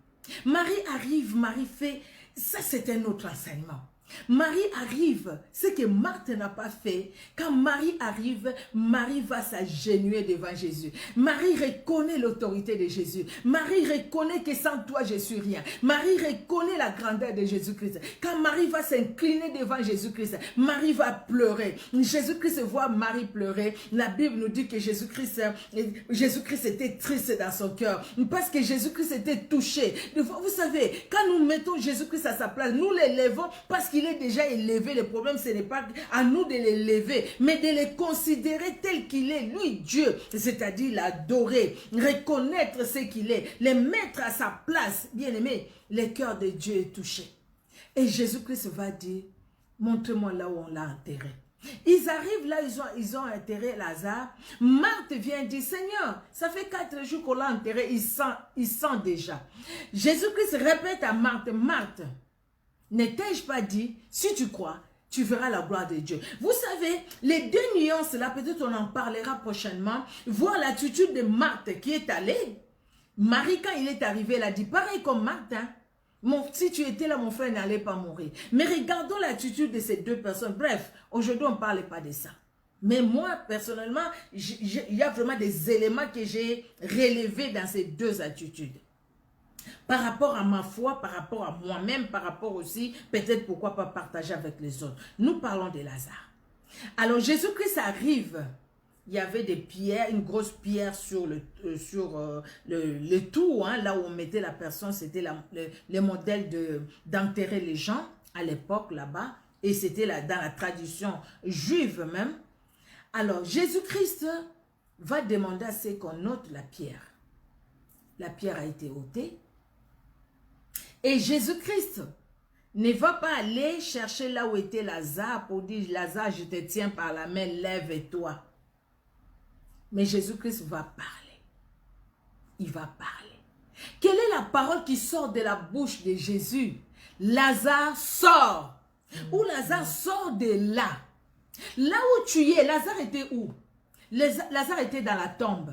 Marie arrive, Marie fait, ça c'est un autre enseignement. Marie arrive, ce que Marthe n'a pas fait. Quand Marie arrive, Marie va s'agenouiller devant Jésus. Marie reconnaît l'autorité de Jésus. Marie reconnaît que sans toi, je suis rien. Marie reconnaît la grandeur de Jésus-Christ. Quand Marie va s'incliner devant Jésus-Christ, Marie va pleurer. Jésus-Christ voit Marie pleurer. La Bible nous dit que Jésus-Christ était triste dans son cœur parce que Jésus-Christ était touché. Vous savez, quand nous mettons Jésus-Christ à sa place, nous l'élevons parce qu'il est déjà élevé. Le problème, ce n'est pas à nous de l'élever, mais de le considérer tel qu'il est, lui Dieu, c'est-à-dire l'adorer, reconnaître ce qu'il est, le mettre à sa place. Bien aimé, le cœur de Dieu est touché. Et Jésus-Christ va dire, montre-moi là où on l'a enterré. Ils arrivent là, ils ont enterré Lazare. Marthe vient dire, Seigneur, ça fait 4 jours qu'on l'a enterré, il sent déjà. Jésus-Christ répète à Marthe, Marthe, ne t'ai-je pas dit, si tu crois, tu verras la gloire de Dieu. Vous savez, les deux nuances là, peut-être on en parlera prochainement. Voir l'attitude de Marthe qui est allée. Marie, quand il est arrivé, elle a dit, pareil comme Marthe, hein. Si tu étais là, mon frère n'allait pas mourir. Mais regardons l'attitude de ces deux personnes. Bref, aujourd'hui, on ne parle pas de ça. Mais moi, personnellement, il y a vraiment des éléments que j'ai relevés dans ces deux attitudes. Par rapport à ma foi, par rapport à moi-même, par rapport aussi, peut-être pourquoi pas partager avec les autres. Nous parlons de Lazare. Alors, Jésus-Christ arrive. Il y avait des pierres, une grosse pierre sur le tour, hein, là où on mettait la personne, c'était le modèle d'enterrer les gens à l'époque là-bas, et c'était dans la tradition juive même. Alors Jésus-Christ va demander à ce qu'on ôte la pierre. La pierre a été ôtée, et Jésus-Christ ne va pas aller chercher là où était Lazare pour dire, Lazare, je te tiens par la main, lève-toi. Mais Jésus-Christ va parler. Il va parler. Quelle est la parole qui sort de la bouche de Jésus? Lazare sort. Ou Lazare sort de là. Là où tu es, Lazare était où? Lazare était dans la tombe.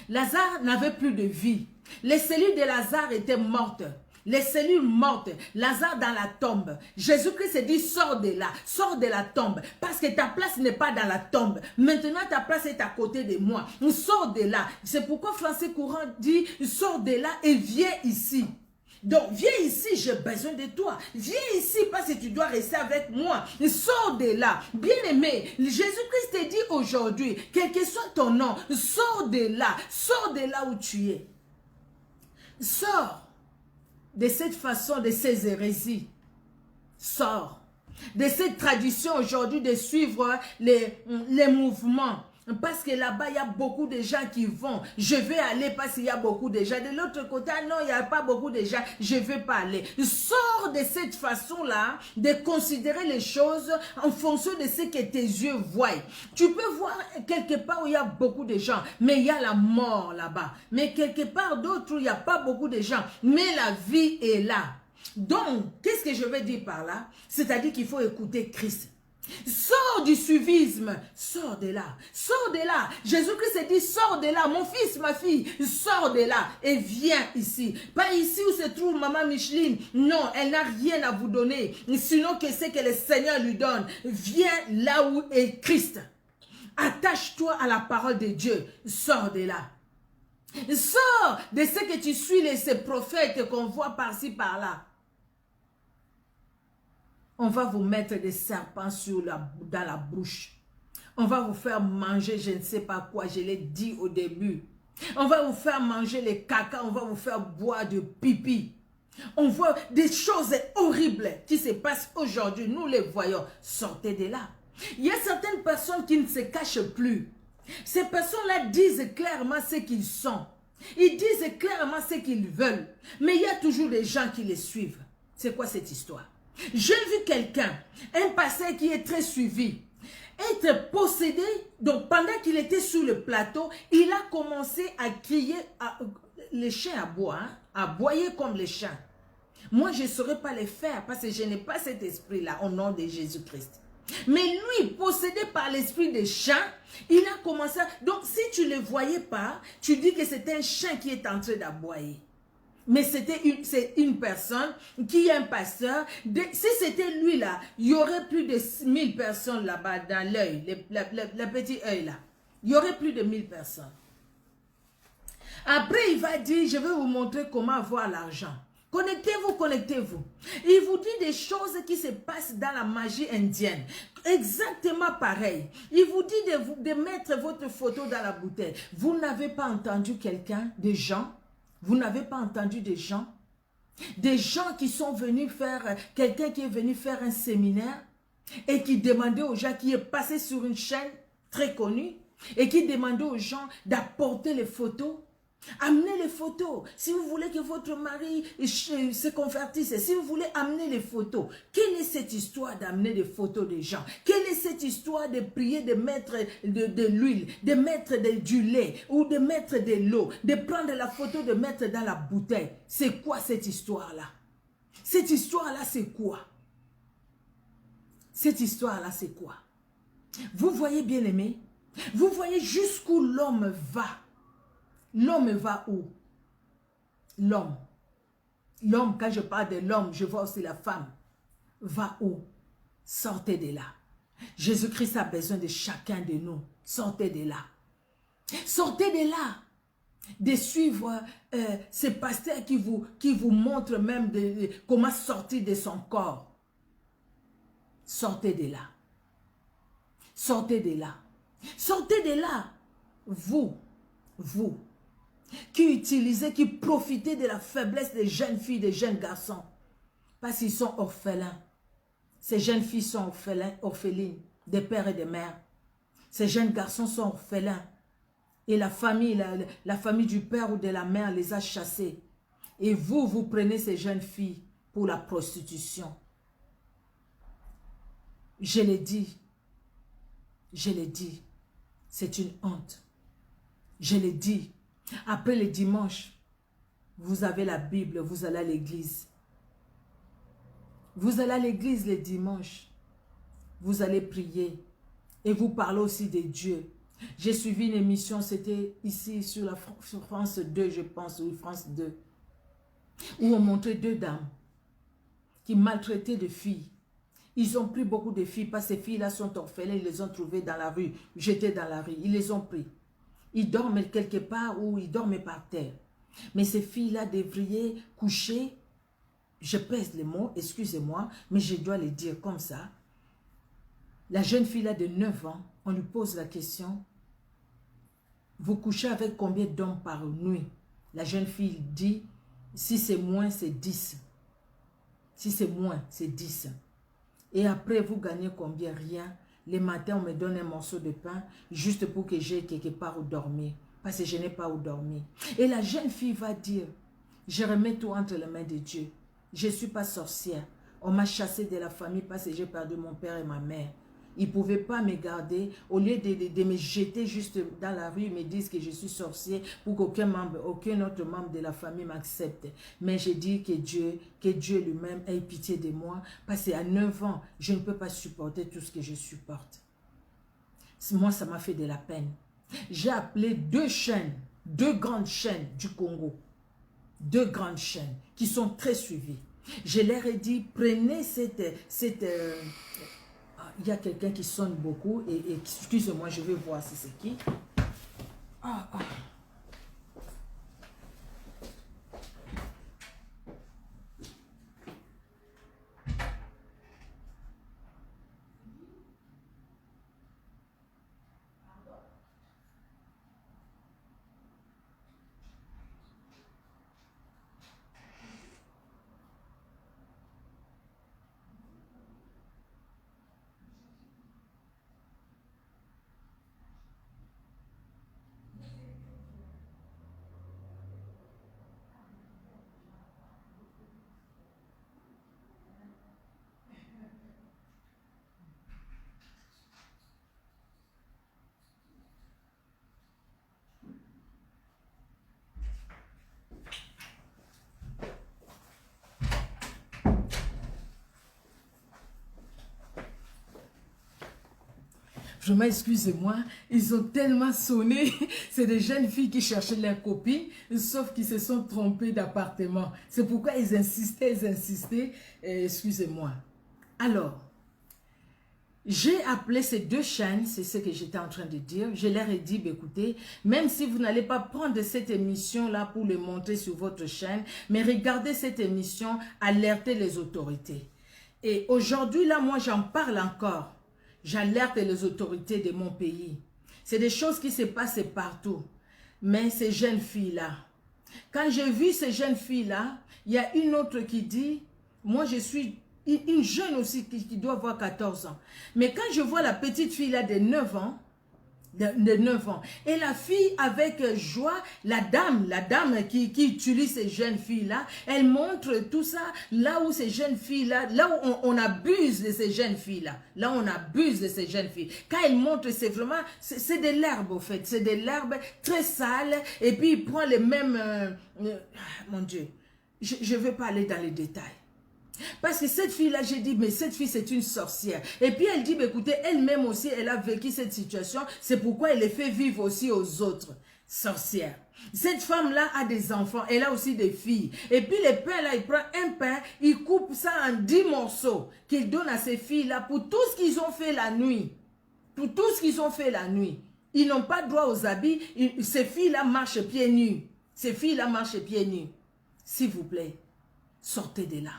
Lazare n'avait plus de vie. Les cellules de Lazare étaient mortes. Les cellules mortes, Lazare dans la tombe. Jésus-Christ se dit, sors de là, sors de la tombe. Parce que ta place n'est pas dans la tombe. Maintenant, ta place est à côté de moi. Sors de là. C'est pourquoi Français Courant dit, sors de là et viens ici. Donc, viens ici, j'ai besoin de toi. Viens ici parce que tu dois rester avec moi. Sors de là. Bien-aimé, Jésus-Christ te dit aujourd'hui, quel que soit ton nom, sors de là où tu es. Sors de cette façon, de ces hérésies. Sors de cette tradition aujourd'hui de suivre les mouvements. Parce que là-bas, il y a beaucoup de gens qui vont. Je vais aller parce qu'il y a beaucoup de gens. De l'autre côté, non, il n'y a pas beaucoup de gens. Je ne vais pas aller. Sors de cette façon-là de considérer les choses en fonction de ce que tes yeux voient. Tu peux voir quelque part où il y a beaucoup de gens, mais il y a la mort là-bas. Mais quelque part d'autre où il n'y a pas beaucoup de gens, mais la vie est là. Donc, qu'est-ce que je veux dire par là? C'est-à-dire qu'il faut écouter Christ. Sors du suivisme, sors de là, sors de là. Jésus-Christ dit, sors de là, mon fils, ma fille, sors de là et viens ici. Pas ici où se trouve maman Micheline, non, elle n'a rien à vous donner, sinon que c'est que le Seigneur lui donne. Viens là où est Christ. Attache-toi à la parole de Dieu, sors de là. Sors de ce que tu suis, ces prophètes qu'on voit par-ci, par-là. On va vous mettre des serpents dans la bouche. On va vous faire manger je ne sais pas quoi, je l'ai dit au début. On va vous faire manger les caca, on va vous faire boire du pipi. On voit des choses horribles qui se passent aujourd'hui, nous les voyons. Sortez de là. Il y a certaines personnes qui ne se cachent plus. Ces personnes-là disent clairement ce qu'ils sont. Ils disent clairement ce qu'ils veulent. Mais il y a toujours des gens qui les suivent. C'est quoi cette histoire? J'ai vu quelqu'un, un pasteur qui est très suivi, être possédé. Donc pendant qu'il était sur le plateau, il a commencé à crier, les chiens aboient, hein, à aboyer comme les chiens. Moi, je ne saurais pas les faire parce que je n'ai pas cet esprit-là au nom de Jésus-Christ. Mais lui, possédé par l'esprit des chiens, il a commencé. Donc si tu ne le voyais pas, tu dis que c'est un chien qui est en train d'aboyer. Mais c'est une personne qui est un pasteur. Si c'était lui là, il y aurait plus de 1000 personnes là-bas dans l'œil, le petit œil là. Il y aurait plus de 1000 personnes. Après, il va dire, je vais vous montrer comment avoir l'argent. Connectez-vous, connectez-vous. Il vous dit des choses qui se passent dans la magie indienne. Exactement pareil. Il vous dit de mettre votre photo dans la bouteille. Vous n'avez pas entendu quelqu'un, des gens? Vous n'avez pas entendu des gens? Des gens qui sont venus faire, quelqu'un qui est venu faire un séminaire et qui demandait aux gens, qui est passé sur une chaîne très connue et qui demandait aux gens d'apporter les photos. Amenez les photos. Si vous voulez que votre mari se convertisse, si vous voulez amener les photos, quelle est cette histoire d'amener des photos des gens? Quelle est cette histoire de prier, de mettre de l'huile, de mettre du lait ou de mettre de l'eau, de prendre la photo, de mettre dans la bouteille? C'est quoi cette histoire-là? Cette histoire-là, c'est quoi? Cette histoire-là, c'est quoi? Vous voyez, bien aimé? Vous voyez jusqu'où l'homme va? L'homme va où? L'homme. L'homme, quand je parle de l'homme, je vois aussi la femme. Va où? Sortez de là. Jésus-Christ a besoin de chacun de nous. Sortez de là. Sortez de là. De suivre ce pasteur qui vous montre même comment sortir de son corps. Sortez de là. Sortez de là. Sortez de là. Vous, qui utilisez, qui profitez de la faiblesse des jeunes filles, des jeunes garçons. Parce qu'ils sont orphelins. Ces jeunes filles sont orphelines, des pères et des mères. Ces jeunes garçons sont orphelins. Et la famille du père ou de la mère les a chassés. Et vous prenez ces jeunes filles pour la prostitution. Je l'ai dit, c'est une honte. Je l'ai dit. Après le dimanche, vous avez la Bible, vous allez à l'église. Vous allez à l'église le dimanche. Vous allez prier. Et vous parlez aussi de Dieu. J'ai suivi une émission, c'était ici sur France 2, je pense, oui, France 2. Où on montrait deux dames qui maltraitaient des filles. Ils ont pris beaucoup de filles parce que ces filles-là sont orphelines. Ils les ont trouvées dans la rue, jetées dans la rue. Ils les ont pris. Ils dorment quelque part ou ils dorment par terre. Mais ces filles-là devraient coucher, je pèse les mots, excusez-moi, mais je dois les dire comme ça. La jeune fille-là de 9 ans, on lui pose la question, vous couchez avec combien d'hommes par nuit? La jeune fille dit, si c'est moins, c'est 10. Si c'est moins, c'est 10. Et après, vous gagnez combien? Rien. Les matins, on me donne un morceau de pain juste pour que j'aie quelque part où dormir. Parce que je n'ai pas où dormir. Et la jeune fille va dire, je remets tout entre les mains de Dieu. Je ne suis pas sorcière. On m'a chassée de la famille parce que j'ai perdu mon père et ma mère. Ils ne pouvaient pas me garder. Au lieu de me jeter juste dans la rue, ils me disent que je suis sorcière pour qu'aucun autre membre de la famille m'accepte. Mais j'ai dit que Dieu lui-même ait pitié de moi. Parce qu'à 9 ans, je ne peux pas supporter tout ce que je supporte. Moi, ça m'a fait de la peine. J'ai appelé deux grandes chaînes du Congo. 2 grandes chaînes qui sont très suivies. Je leur ai dit, prenez il y a quelqu'un qui sonne beaucoup et excusez-moi, je vais voir si c'est qui. Vraiment, excusez-moi, ils ont tellement sonné. C'est des jeunes filles qui cherchaient leurs copines, sauf qu'ils se sont trompés d'appartement. C'est pourquoi ils insistaient. Excusez-moi. Alors, j'ai appelé ces deux chaînes, c'est ce que j'étais en train de dire. Je leur ai dit, écoutez, même si vous n'allez pas prendre cette émission-là pour le montrer sur votre chaîne, mais regardez cette émission, alertez les autorités. Et aujourd'hui, là, moi, j'en parle encore. J'alerte les autorités de mon pays. C'est des choses qui se passent partout. Mais ces jeunes filles-là, quand j'ai vu ces jeunes filles-là, il y a une autre qui dit, moi, je suis une jeune aussi qui doit avoir 14 ans. Mais quand je vois la petite fille là de 9 ans, et la fille avec joie, la dame qui utilise ces jeunes filles-là, elle montre tout ça là où ces jeunes filles-là, là où on abuse de ces jeunes filles-là, là où on abuse de ces jeunes filles. Quand elle montre, c'est vraiment, c'est de l'herbe au fait, c'est de l'herbe très sale, et puis il prend les mêmes, mon Dieu, je ne vais pas aller dans les détails. Parce que cette fille-là, j'ai dit, mais cette fille, c'est une sorcière. Et puis elle dit, mais écoutez, elle-même aussi, elle a vécu cette situation. C'est pourquoi elle les fait vivre aussi aux autres sorcières. Cette femme-là a des enfants, elle a aussi des filles. Et puis le père, là, il prend un pain, il coupe ça en 10 morceaux qu'il donne à ces filles-là pour tout ce qu'ils ont fait la nuit. Pour tout ce qu'ils ont fait la nuit. Ils n'ont pas droit aux habits. Ces filles-là marchent pieds nus. Ces filles-là marchent pieds nus. S'il vous plaît, sortez de là.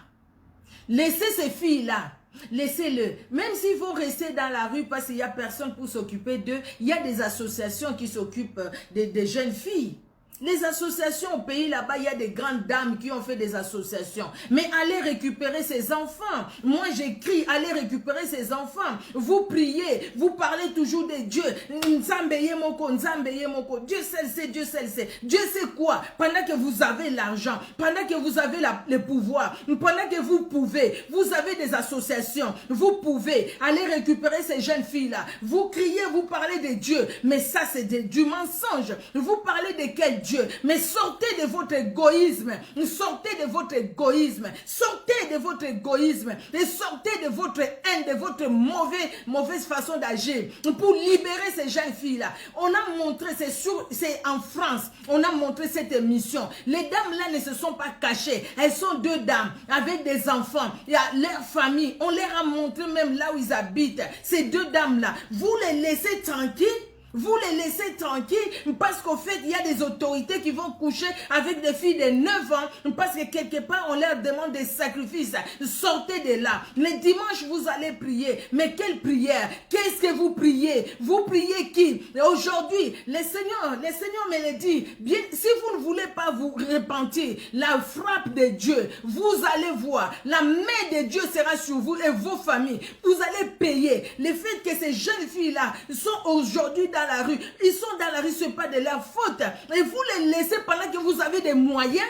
Laissez ces filles-là, laissez-le. Même s'il faut rester dans la rue parce qu'il n'y a personne pour s'occuper d'eux, il y a des associations qui s'occupent des jeunes filles. Les associations au pays là-bas, il y a des grandes dames qui ont fait des associations. Mais allez récupérer ces enfants. Moi, j'écris, allez récupérer ces enfants. Vous priez, vous parlez toujours de Dieu. Nzambeye moko, Nzambeye moko. Dieu seul sait, Dieu seul sait. Dieu sait quoi? Pendant que vous avez l'argent, pendant que vous avez le pouvoir, pendant que vous pouvez, vous avez des associations, vous pouvez aller récupérer ces jeunes filles-là. Vous criez, vous parlez de Dieu. Mais ça, c'est du mensonge. Vous parlez de quel Dieu? Mais sortez de votre égoïsme, sortez de votre égoïsme, sortez de votre égoïsme et sortez de votre haine, de votre mauvaise façon d'agir pour libérer ces jeunes filles-là. On a montré, c'est en France, on a montré cette émission. Les dames-là ne se sont pas cachées, elles sont deux dames avec des enfants, il y a leur famille, on leur a montré même là où ils habitent. Ces deux dames-là, vous les laissez tranquilles? Vous les laissez tranquilles parce qu'au fait, il y a des autorités qui vont coucher avec des filles de 9 ans parce que quelque part, on leur demande des sacrifices. Sortez de là. Les dimanches, vous allez prier. Mais quelle prière? Qu'est-ce que vous priez? Vous priez qui? Aujourd'hui, le Seigneur me le dit. Bien, si vous ne voulez pas vous repentir, la frappe de Dieu, vous allez voir. La main de Dieu sera sur vous et vos familles. Vous allez payer. Le fait que ces jeunes filles-là sont aujourd'hui dans la rue. Ils sont dans la rue, ce n'est pas de leur faute. Et vous les laissez pendant que vous avez des moyens.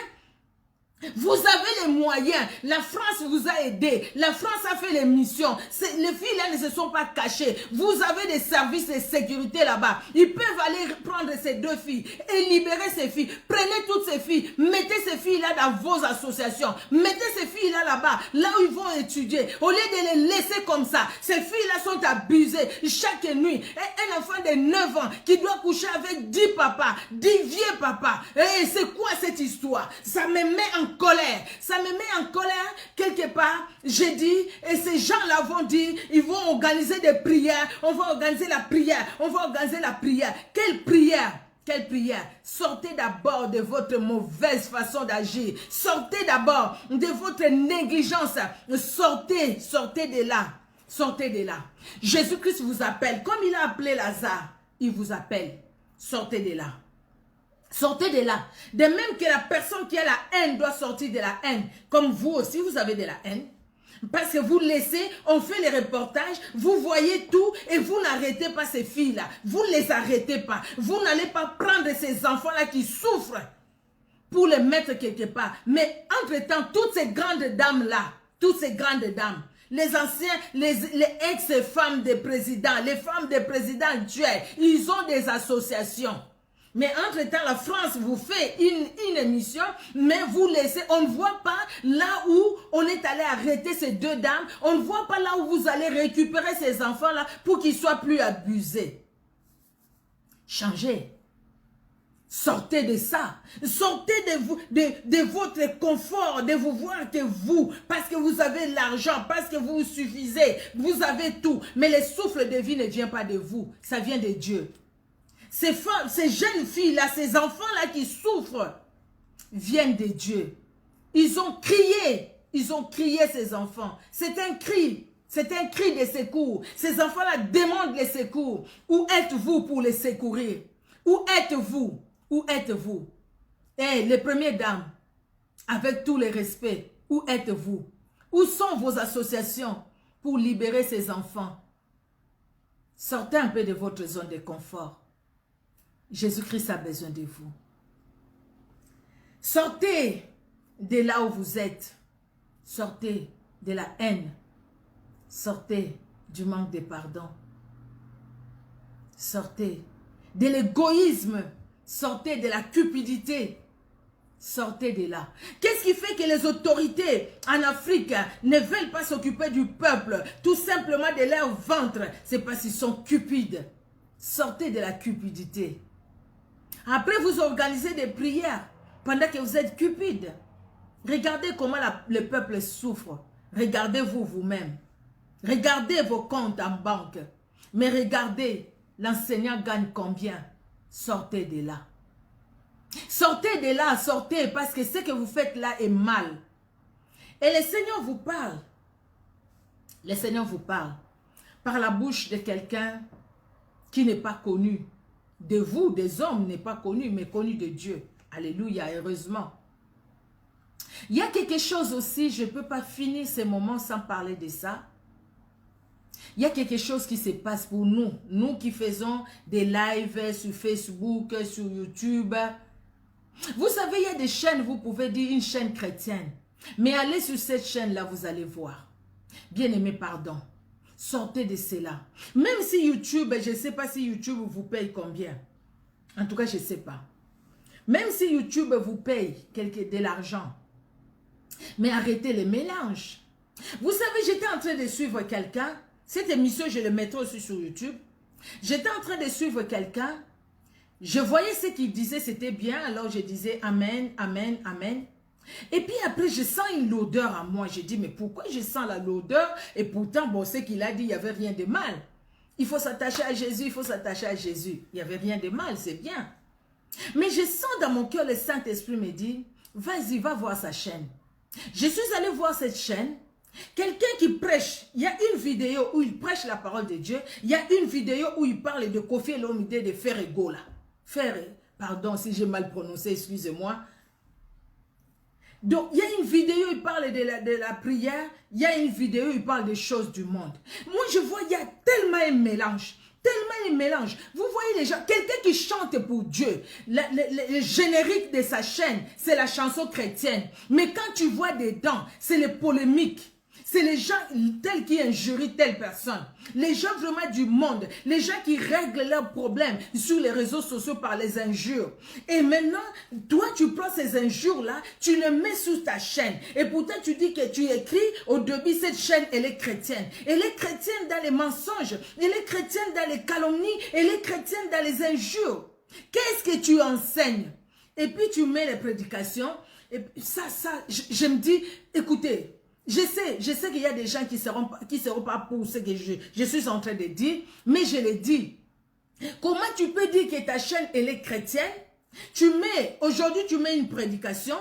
Vous avez les moyens. La France vous a aidé. La France a fait les missions. Les filles là ne se sont pas cachées. Vous avez des services de sécurité là-bas. Ils peuvent aller prendre ces deux filles et libérer ces filles. Prenez toutes ces filles. Mettez ces filles là dans vos associations. Mettez ces filles là là-bas. Là où ils vont étudier. Au lieu de les laisser comme ça. Ces filles là sont abusées chaque nuit. Et un enfant de 9 ans qui doit coucher avec 10 papas. 10 vieux papas. Et c'est quoi cette histoire? Ça me met en colère. Ça me met en colère quelque part. J'ai dit, et ces gens-là vont dire, ils vont organiser des prières. On va organiser la prière. On va organiser la prière. Quelle prière? Quelle prière? Sortez d'abord de votre mauvaise façon d'agir. Sortez d'abord de votre négligence. Sortez de là. Sortez de là. Jésus-Christ vous appelle. Comme il a appelé Lazare, il vous appelle. Sortez de là. Sortez de là. De même que la personne qui a la haine doit sortir de la haine. Comme vous aussi, vous avez de la haine. Parce que vous laissez, on fait les reportages, vous voyez tout et vous n'arrêtez pas ces filles-là. Vous ne les arrêtez pas. Vous n'allez pas prendre ces enfants-là qui souffrent pour les mettre quelque part. Mais entre-temps, toutes ces grandes dames-là, toutes ces grandes dames, les anciens, les ex-femmes des présidents, les femmes des présidents actuels, ils ont des associations. Mais entre-temps, la France vous fait une émission, mais vous laissez, on ne voit pas là où on est allé arrêter ces deux dames, on ne voit pas là où vous allez récupérer ces enfants-là pour qu'ils soient plus abusés. Changez. Sortez de ça. Sortez de votre confort, de vous voir que vous, parce que vous avez l'argent, parce que vous suffisez, vous avez tout. Mais le souffle de vie ne vient pas de vous, ça vient de Dieu. Ces femmes, ces jeunes filles-là, ces enfants-là qui souffrent, viennent de Dieu. Ils ont crié ces enfants. C'est un cri de secours. Ces enfants-là demandent les secours. Où êtes-vous pour les secourir? Où êtes-vous? Où êtes-vous? Eh, les premières dames, avec tout le respect, où êtes-vous? Où sont vos associations pour libérer ces enfants? Sortez un peu de votre zone de confort. Jésus-Christ a besoin de vous. Sortez de là où vous êtes. Sortez de la haine. Sortez du manque de pardon. Sortez de l'égoïsme. Sortez de la cupidité. Sortez de là. Qu'est-ce qui fait que les autorités en Afrique ne veulent pas s'occuper du peuple, tout simplement de leur ventre? C'est parce qu'ils sont cupides. Sortez de la cupidité. Après, vous organisez des prières pendant que vous êtes cupide. Regardez comment le peuple souffre. Regardez-vous vous-même. Regardez vos comptes en banque. Mais regardez, l'enseignant gagne combien? Sortez de là. Sortez de là, sortez, parce que ce que vous faites là est mal. Et le Seigneur vous parle. Le Seigneur vous parle par la bouche de quelqu'un qui n'est pas connu. De vous, des hommes, n'est pas connu, mais connu de Dieu. Alléluia, heureusement. Il y a quelque chose aussi, je ne peux pas finir ces moments sans parler de ça. Il y a quelque chose qui se passe pour nous. Nous qui faisons des lives sur Facebook, sur YouTube. Vous savez, il y a des chaînes, vous pouvez dire une chaîne chrétienne. Mais allez sur cette chaîne-là, vous allez voir. Bien-aimé, pardon. Sortez de cela. Même si YouTube, je ne sais pas si YouTube vous paye combien. En tout cas, je ne sais pas. Même si YouTube vous paye de l'argent. Mais arrêtez les mélanges. Vous savez, j'étais en train de suivre quelqu'un. Cette émission, je le mettrai aussi sur YouTube. J'étais en train de suivre quelqu'un. Je voyais ce qu'il disait, c'était bien. Alors je disais Amen, Amen, Amen. Et puis après, je sens une odeur à moi. Je dis, mais pourquoi je sens l'odeur? Et pourtant, bon, ce qu'il a dit, il n'y avait rien de mal. Il faut s'attacher à Jésus, il faut s'attacher à Jésus. Il n'y avait rien de mal, c'est bien. Mais je sens dans mon cœur, le Saint-Esprit me dit, vas-y, va voir sa chaîne. Je suis allée voir cette chaîne. Quelqu'un qui prêche, il y a une vidéo où il prêche la parole de Dieu. Il y a une vidéo où il parle de Kofi Olomide, de Ferrego là. Pardon si j'ai mal prononcé, excusez-moi. Donc, il y a une vidéo où il parle de la prière. Il y a une vidéo où il parle des choses du monde. Moi, je vois, il y a tellement un mélange. Tellement un mélange. Vous voyez les gens, quelqu'un qui chante pour Dieu. Le générique de sa chaîne, c'est la chanson chrétienne. Mais quand tu vois dedans, c'est les polémiques. C'est les gens tels qui injurient telle personne. Les gens vraiment du monde. Les gens qui règlent leurs problèmes sur les réseaux sociaux par les injures. Et maintenant, toi, tu prends ces injures-là, tu les mets sur ta chaîne. Et pourtant, tu dis que tu écris au début, cette chaîne, elle est chrétienne. Elle est chrétienne dans les mensonges. Elle est chrétienne dans les calomnies. Elle est chrétienne dans les injures. Qu'est-ce que tu enseignes? Et puis, tu mets les prédications. Et ça, je me dis, écoutez, je sais qu'il y a des gens qui seront pas pour ce que je suis en train de dire, mais je le dis. Comment tu peux dire que ta chaîne, elle est chrétienne? Aujourd'hui, tu mets une prédication.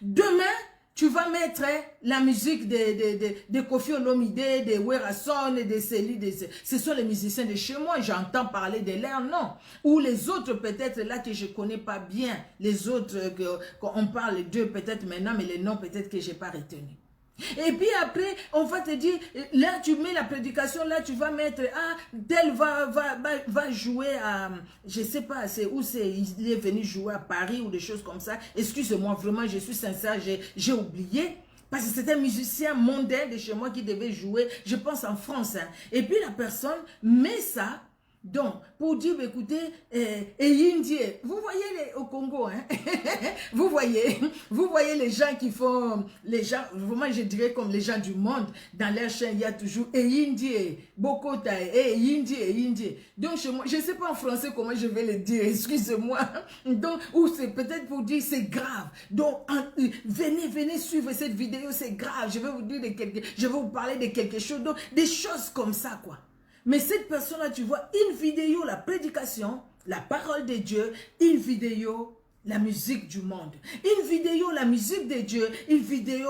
Demain, tu vas mettre la musique de Kofi Olomide, de Werason, de Céline. Ce sont les musiciens de chez moi. J'entends parler de leur nom. Ou les autres, peut-être là que je ne connais pas bien. Les autres, qu'on parle d'eux peut-être maintenant, mais les noms peut-être que je n'ai pas retenu. Et puis après, on va te dire, là tu mets la prédication, là tu vas mettre, tel va jouer à, je sais pas, c'est où il est venu jouer à Paris ou des choses comme ça. Excusez-moi, vraiment, je suis sincère, j'ai oublié. Parce que c'est un musicien mondain de chez moi qui devait jouer, je pense en France. Hein. Et puis la personne met ça, Donc, pour dire, écoutez, Yindi, vous voyez au Congo, hein? vous voyez les gens qui font, les gens, vraiment je dirais comme les gens du monde, dans leur chaîne, il y a toujours Yindi, Bokota, Yindi. Donc, je ne sais pas en français comment je vais le dire, excusez-moi. Donc, ou c'est peut-être pour dire c'est grave. Donc, venez suivre cette vidéo, c'est grave. Je vais vous dire je vais vous parler de quelque chose, donc des choses comme ça, quoi. Mais cette personne-là, tu vois, une vidéo, la prédication, la parole de Dieu, une vidéo, la musique du monde. Une vidéo, la musique de Dieu, une vidéo,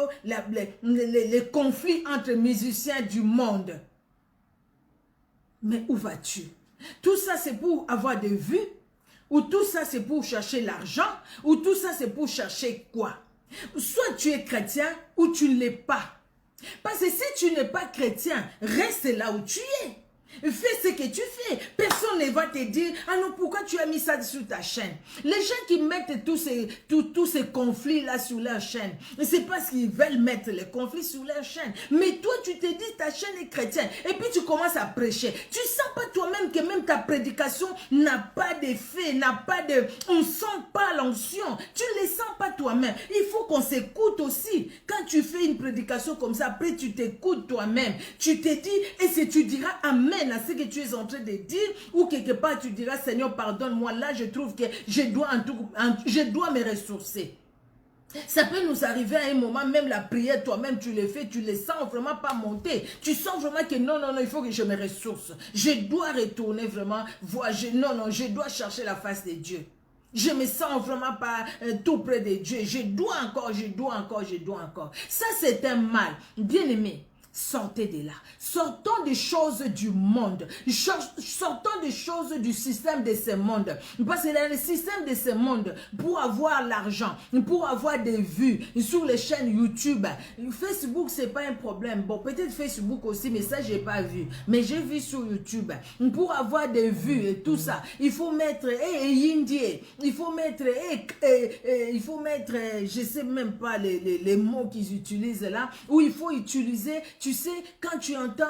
les conflits entre musiciens du monde. Mais où vas-tu? Tout ça, c'est pour avoir des vues? Ou tout ça, c'est pour chercher l'argent? Ou tout ça, c'est pour chercher quoi? Soit tu es chrétien, ou tu ne l'es pas. Parce que si tu n'es pas chrétien, reste là où tu es. Fais ce que tu fais. Personne ne va te dire, ah non, pourquoi tu as mis ça sur ta chaîne? Les gens qui mettent tous ces conflits-là sur leur chaîne, c'est parce qu'ils veulent mettre les conflits sur leur chaîne. Mais toi, tu te dis, ta chaîne est chrétienne. Et puis tu commences à prêcher. Tu sens pas toi-même que même ta prédication n'a pas d'effet, n'a pas de... On sent pas l'onction. Tu ne les sens pas toi-même. Il faut qu'on s'écoute aussi. Quand tu fais une prédication comme ça, après tu t'écoutes toi-même. Tu te dis, et si tu diras amen à ce que tu es en train de dire, ou quelque part tu diras Seigneur pardonne-moi, là je trouve que je dois me ressourcer. Ça peut nous arriver à un moment, même la prière, toi-même tu le fais, tu ne les sens vraiment pas monter. Tu sens vraiment que non, il faut que je me ressource. Je dois retourner vraiment, je dois chercher la face de Dieu. Je me sens vraiment pas tout près de Dieu. Je dois encore. Ça c'est un mal. Bien aimé. Sortez de là. Sortons des choses du monde. Sortons des choses du système de ce monde. Parce que dans le système de ce monde, pour avoir l'argent, pour avoir des vues sur les chaînes YouTube, Facebook, c'est pas un problème. Bon, peut-être Facebook aussi, mais ça, j'ai pas vu. Mais j'ai vu sur YouTube. Pour avoir des vues et tout ça, il faut mettre Yindi. Il faut mettre, je sais même pas les mots qu'ils utilisent là, où il faut utiliser. Tu sais, quand tu entends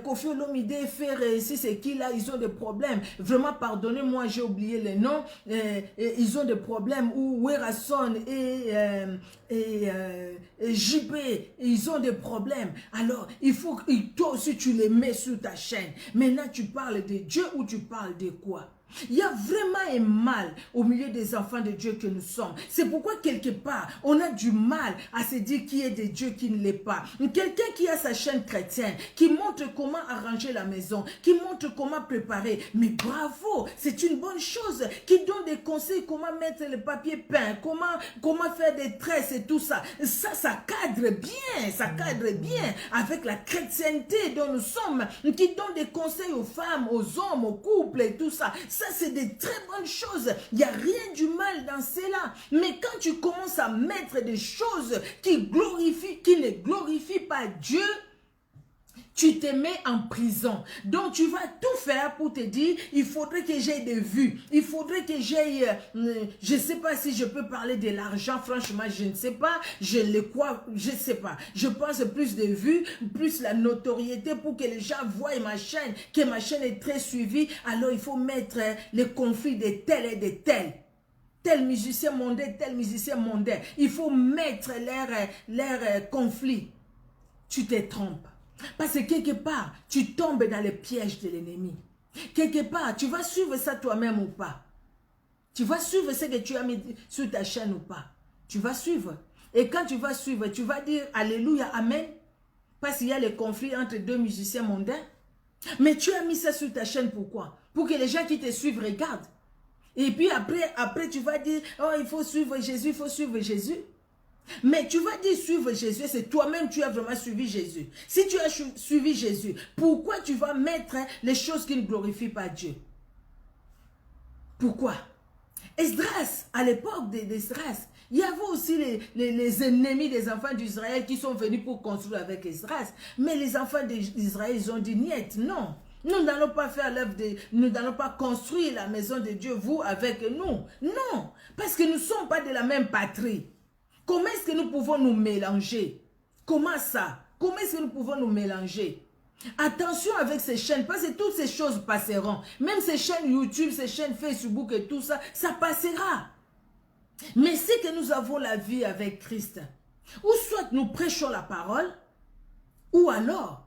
Kofi Olomide faire si c'est qui là, ils ont des problèmes. Vraiment, pardonnez-moi, j'ai oublié les noms. Ils ont des problèmes. Ou Werason et JP, ils ont des problèmes. Alors, il faut que toi aussi, tu les mets sur ta chaîne. Maintenant, tu parles de Dieu ou tu parles de quoi? Il y a vraiment un mal au milieu des enfants de Dieu que nous sommes. C'est pourquoi quelque part, on a du mal à se dire qui est de Dieu, qui ne l'est pas. Quelqu'un qui a sa chaîne chrétienne, qui montre comment arranger la maison, qui montre comment préparer. Mais bravo, c'est une bonne chose. Qui donne des conseils, comment mettre le papier peint, comment faire des tresses et tout ça. Ça cadre bien avec la chrétienté dont nous sommes. Qui donne des conseils aux femmes, aux hommes, aux couples et tout ça. Ça, c'est des très bonnes choses. Il n'y a rien du mal dans cela. Mais quand tu commences à mettre des choses qui ne glorifient pas Dieu, tu te mets en prison. Donc, tu vas tout faire pour te dire, il faudrait que j'aie des vues. Il faudrait que j'aie, je ne sais pas si je peux parler de l'argent. Franchement, je ne sais pas. Je ne sais pas. Je pense plus de vues, plus la notoriété pour que les gens voient ma chaîne, que ma chaîne est très suivie. Alors, il faut mettre les conflits de tel et de tel. Tel musicien mondain, tel musicien mondain. Il faut mettre leurs conflits. Tu te trompes. Parce que quelque part, tu tombes dans le piège de l'ennemi. Quelque part, tu vas suivre ça toi-même ou pas. Tu vas suivre ce que tu as mis sur ta chaîne ou pas. Tu vas suivre. Et quand tu vas suivre, tu vas dire Alléluia, Amen. Parce qu'il y a le conflit entre deux musiciens mondains. Mais tu as mis ça sur ta chaîne pourquoi? Pour que les gens qui te suivent regardent. Et puis après tu vas dire, oh, il faut suivre Jésus, il faut suivre Jésus. Mais tu vas dire suivre Jésus, c'est toi-même tu as vraiment suivi Jésus. Si tu as suivi Jésus, pourquoi tu vas mettre les choses qui ne glorifient pas Dieu? Pourquoi? Esdras, à l'époque d'Esdras, il y avait aussi les ennemis des enfants d'Israël qui sont venus pour construire avec Esdras. Mais les enfants d'Israël, ils ont dit niet, non. Nous n'allons pas faire l'œuvre nous n'allons pas construire la maison de Dieu, vous avec nous. Non, parce que nous ne sommes pas de la même patrie. Comment est-ce que nous pouvons nous mélanger? Comment ça? Comment est-ce que nous pouvons nous mélanger? Attention avec ces chaînes, parce que toutes ces choses passeront. Même ces chaînes YouTube, ces chaînes Facebook et tout ça, ça passera. Mais c'est que nous avons la vie avec Christ. Ou soit nous prêchons la parole, ou alors,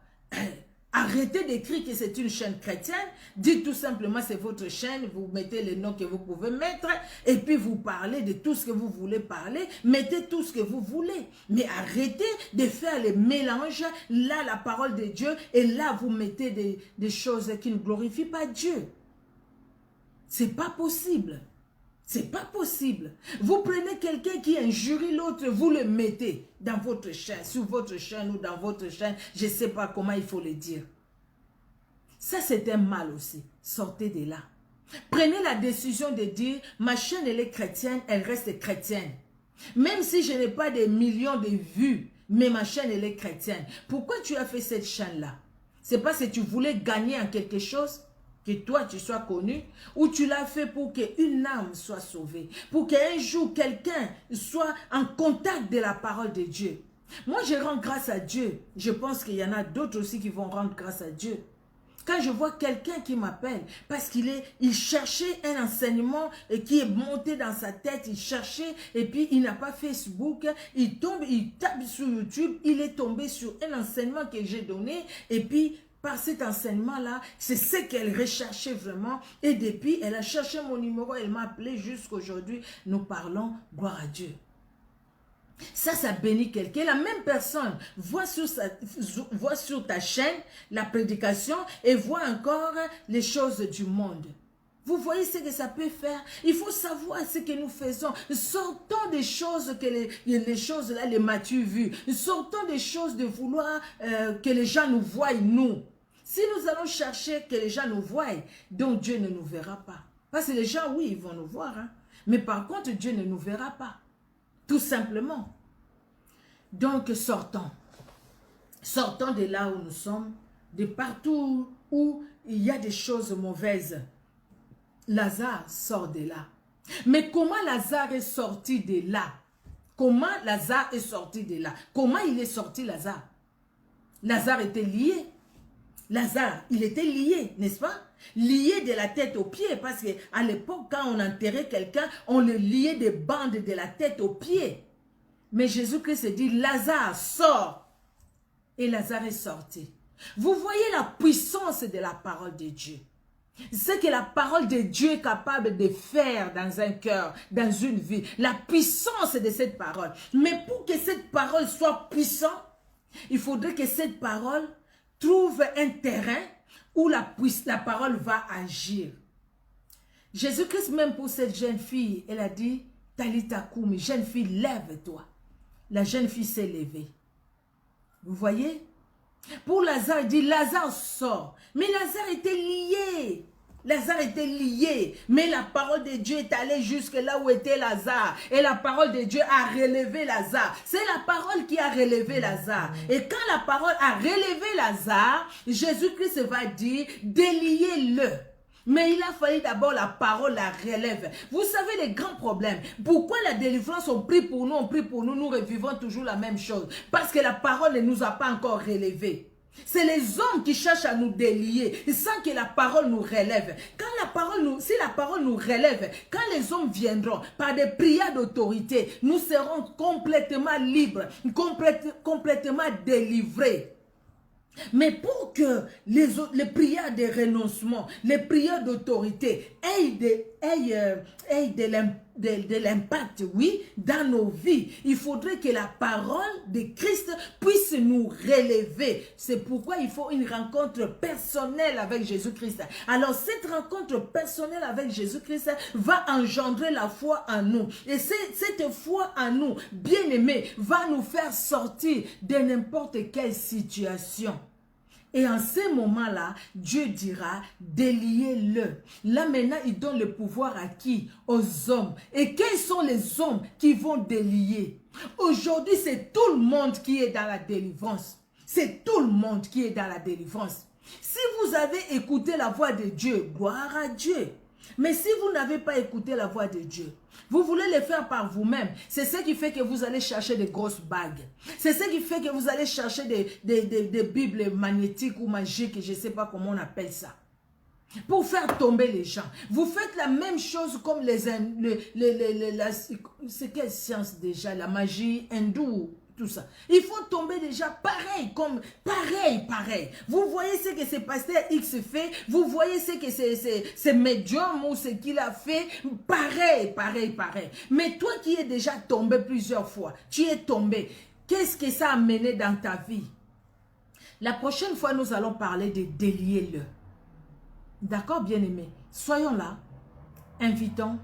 arrêtez d'écrire que c'est une chaîne chrétienne, dites tout simplement c'est votre chaîne, vous mettez les noms que vous pouvez mettre, et puis vous parlez de tout ce que vous voulez parler, mettez tout ce que vous voulez. Mais arrêtez de faire les mélanges, là la parole de Dieu, et là vous mettez des choses qui ne glorifient pas Dieu. C'est pas possible. C'est pas possible. Vous prenez quelqu'un qui injurie l'autre, vous le mettez dans votre chaîne, sur votre chaîne ou dans votre chaîne. Je ne sais pas comment il faut le dire. Ça, c'est un mal aussi. Sortez de là. Prenez la décision de dire, ma chaîne, elle est chrétienne, elle reste chrétienne. Même si je n'ai pas des millions de vues, mais ma chaîne, elle est chrétienne. Pourquoi tu as fait cette chaîne-là? C'est parce que tu voulais gagner en quelque chose? Que toi tu sois connu, ou tu l'as fait pour qu'une âme soit sauvée, pour qu'un jour quelqu'un soit en contact de la parole de Dieu. Moi je rends grâce à Dieu, je pense qu'il y en a d'autres aussi qui vont rendre grâce à Dieu. Quand je vois quelqu'un qui m'appelle, parce il cherchait un enseignement et qui est monté dans sa tête, il cherchait et puis il n'a pas Facebook, il tombe, il tape sur YouTube, il est tombé sur un enseignement que j'ai donné et puis par cet enseignement-là, c'est ce qu'elle recherchait vraiment. Et depuis, elle a cherché mon numéro, elle m'a appelé jusqu'à aujourd'hui. Nous parlons, gloire à Dieu. Ça bénit quelqu'un. La même personne voit sur ta chaîne la prédication et voit encore les choses du monde. Vous voyez ce que ça peut faire? Il faut savoir ce que nous faisons. Sortons des choses que les choses là, les m'as-tu vues. Sortons des choses de vouloir que les gens nous voient, nous. Si nous allons chercher que les gens nous voient, donc Dieu ne nous verra pas. Parce que les gens, oui, ils vont nous voir. Hein. Mais par contre, Dieu ne nous verra pas. Tout simplement. Donc, sortons. Sortons de là où nous sommes, de partout où il y a des choses mauvaises. Lazare sort de là. Mais comment Lazare est sorti de là? Comment Lazare est sorti de là? Comment il est sorti, Lazare? Lazare était lié. Lazare, il était lié, n'est-ce pas? Lié de la tête aux pieds, parce qu'à l'époque, quand on enterrait quelqu'un, on le liait des bandes de la tête aux pieds. Mais Jésus-Christ dit, Lazare, sort. Et Lazare est sorti. Vous voyez la puissance de la parole de Dieu. Ce que la parole de Dieu est capable de faire dans un cœur, dans une vie. La puissance de cette parole. Mais pour que cette parole soit puissante, il faudrait que cette parole trouve un terrain où la parole va agir. Jésus-Christ, même pour cette jeune fille, elle a dit, Talita koumi, jeune fille, lève-toi. La jeune fille s'est levée. Vous voyez? Pour Lazare, il dit, Lazare sort. Mais Lazare était lié. Lazare était lié. Mais la parole de Dieu est allée jusque là où était Lazare. Et la parole de Dieu a relevé Lazare. C'est la parole qui a relevé Lazare. Et quand la parole a relevé Lazare, Jésus-Christ va dire, déliez-le. Mais il a fallu d'abord la parole la relève. Vous savez les grands problèmes. Pourquoi la délivrance, on prie pour nous, nous revivons toujours la même chose. Parce que la parole ne nous a pas encore relevés. C'est les hommes qui cherchent à nous délier sans que la parole nous relève. Si la parole nous relève, quand les hommes viendront par des prières d'autorité, nous serons complètement libres, complètement délivrés. Mais pour que les prières de renoncement, les prières d'autorité aient de l'impact, oui, dans nos vies, il faudrait que la parole de Christ puisse nous relever. C'est pourquoi il faut une rencontre personnelle avec Jésus-Christ. Alors cette rencontre personnelle avec Jésus-Christ va engendrer la foi en nous. Et cette foi en nous, bien-aimés, va nous faire sortir de n'importe quelle situation. Et en ce moment-là, Dieu dira, déliez-le. Là maintenant, il donne le pouvoir à qui? Aux hommes. Et quels sont les hommes qui vont délier? Aujourd'hui, c'est tout le monde qui est dans la délivrance. C'est tout le monde qui est dans la délivrance. Si vous avez écouté la voix de Dieu, gloire à Dieu. Mais si vous n'avez pas écouté la voix de Dieu, vous voulez le faire par vous-même. C'est ce qui fait que vous allez chercher des grosses bagues. C'est ce qui fait que vous allez chercher des bibles magnétiques ou magiques, je ne sais pas comment on appelle ça, pour faire tomber les gens. Vous faites la même chose comme c'est quelle science déjà, la magie hindoue, tout ça. Il faut tomber déjà pareil. Vous voyez ce que ce pasteur X fait, vous voyez ce que c'est médium ou ce qu'il a fait, pareil. Mais toi qui es déjà tombé plusieurs fois, tu es tombé, qu'est-ce que ça a mené dans ta vie? La prochaine fois, nous allons parler de délier-le. D'accord, bien-aimés? Soyons là, invitons,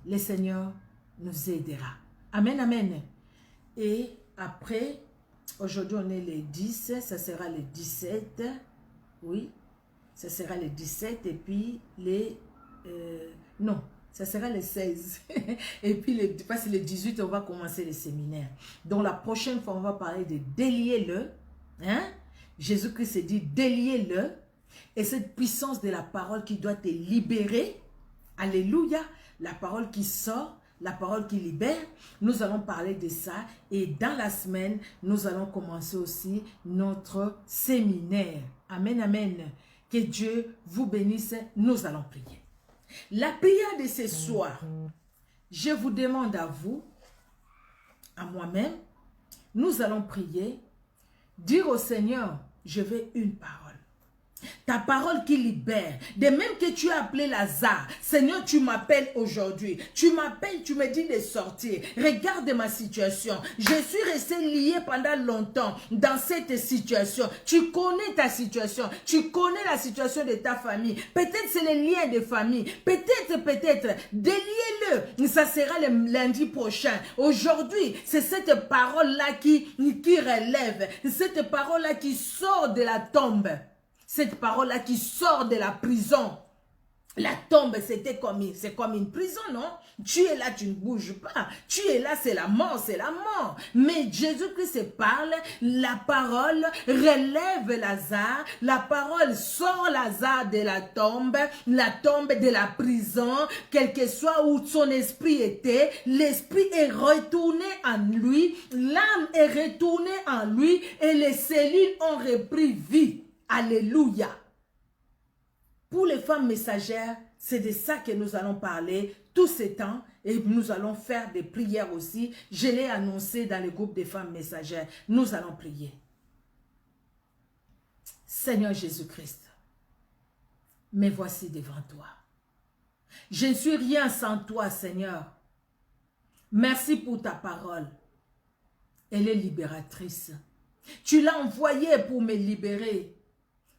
le Seigneur nous aidera. Amen, amen. Et après, aujourd'hui on est le 10, ça sera le 17, oui, ça sera le 17 et puis non, ça sera le 16. Et puis, parce que le 18, on va commencer le séminaire. Donc la prochaine fois, on va parler de délier-le. Hein? Jésus-Christ dit délier-le. Et cette puissance de la parole qui doit te libérer, alléluia, la parole qui sort, la parole qui libère, nous allons parler de ça. Et dans la semaine, nous allons commencer aussi notre séminaire. Amen, amen. Que Dieu vous bénisse. Nous allons prier. La prière de ce soir, je vous demande à vous, à moi-même, nous allons prier, dire au Seigneur, je veux une parole. Ta parole qui libère. De même que tu as appelé Lazare. Seigneur, tu m'appelles aujourd'hui. Tu m'appelles, tu me dis de sortir. Regarde ma situation. Je suis resté lié pendant longtemps dans cette situation. Tu connais ta situation. Tu connais la situation de ta famille. Peut-être c'est les liens de famille. Peut-être. Déliez-le. Ça sera le lundi prochain. Aujourd'hui, c'est cette parole-là qui relève. Cette parole-là qui sort de la tombe. Cette parole-là qui sort de la prison. La tombe, c'est comme une prison, non? Tu es là, tu ne bouges pas. Tu es là, c'est la mort, c'est la mort. Mais Jésus-Christ parle, la parole relève Lazare, la parole sort Lazare de la tombe de la prison, quel que soit où son esprit était, l'esprit est retourné en lui, l'âme est retournée en lui et les cellules ont repris vie. Alléluia. Pour les femmes messagères, c'est de ça que nous allons parler tout ce temps et nous allons faire des prières aussi. Je l'ai annoncé dans le groupe des femmes messagères. Nous allons prier. Seigneur Jésus-Christ, me voici devant toi. Je ne suis rien sans toi, Seigneur. Merci pour ta parole. Elle est libératrice. Tu l'as envoyée pour me libérer.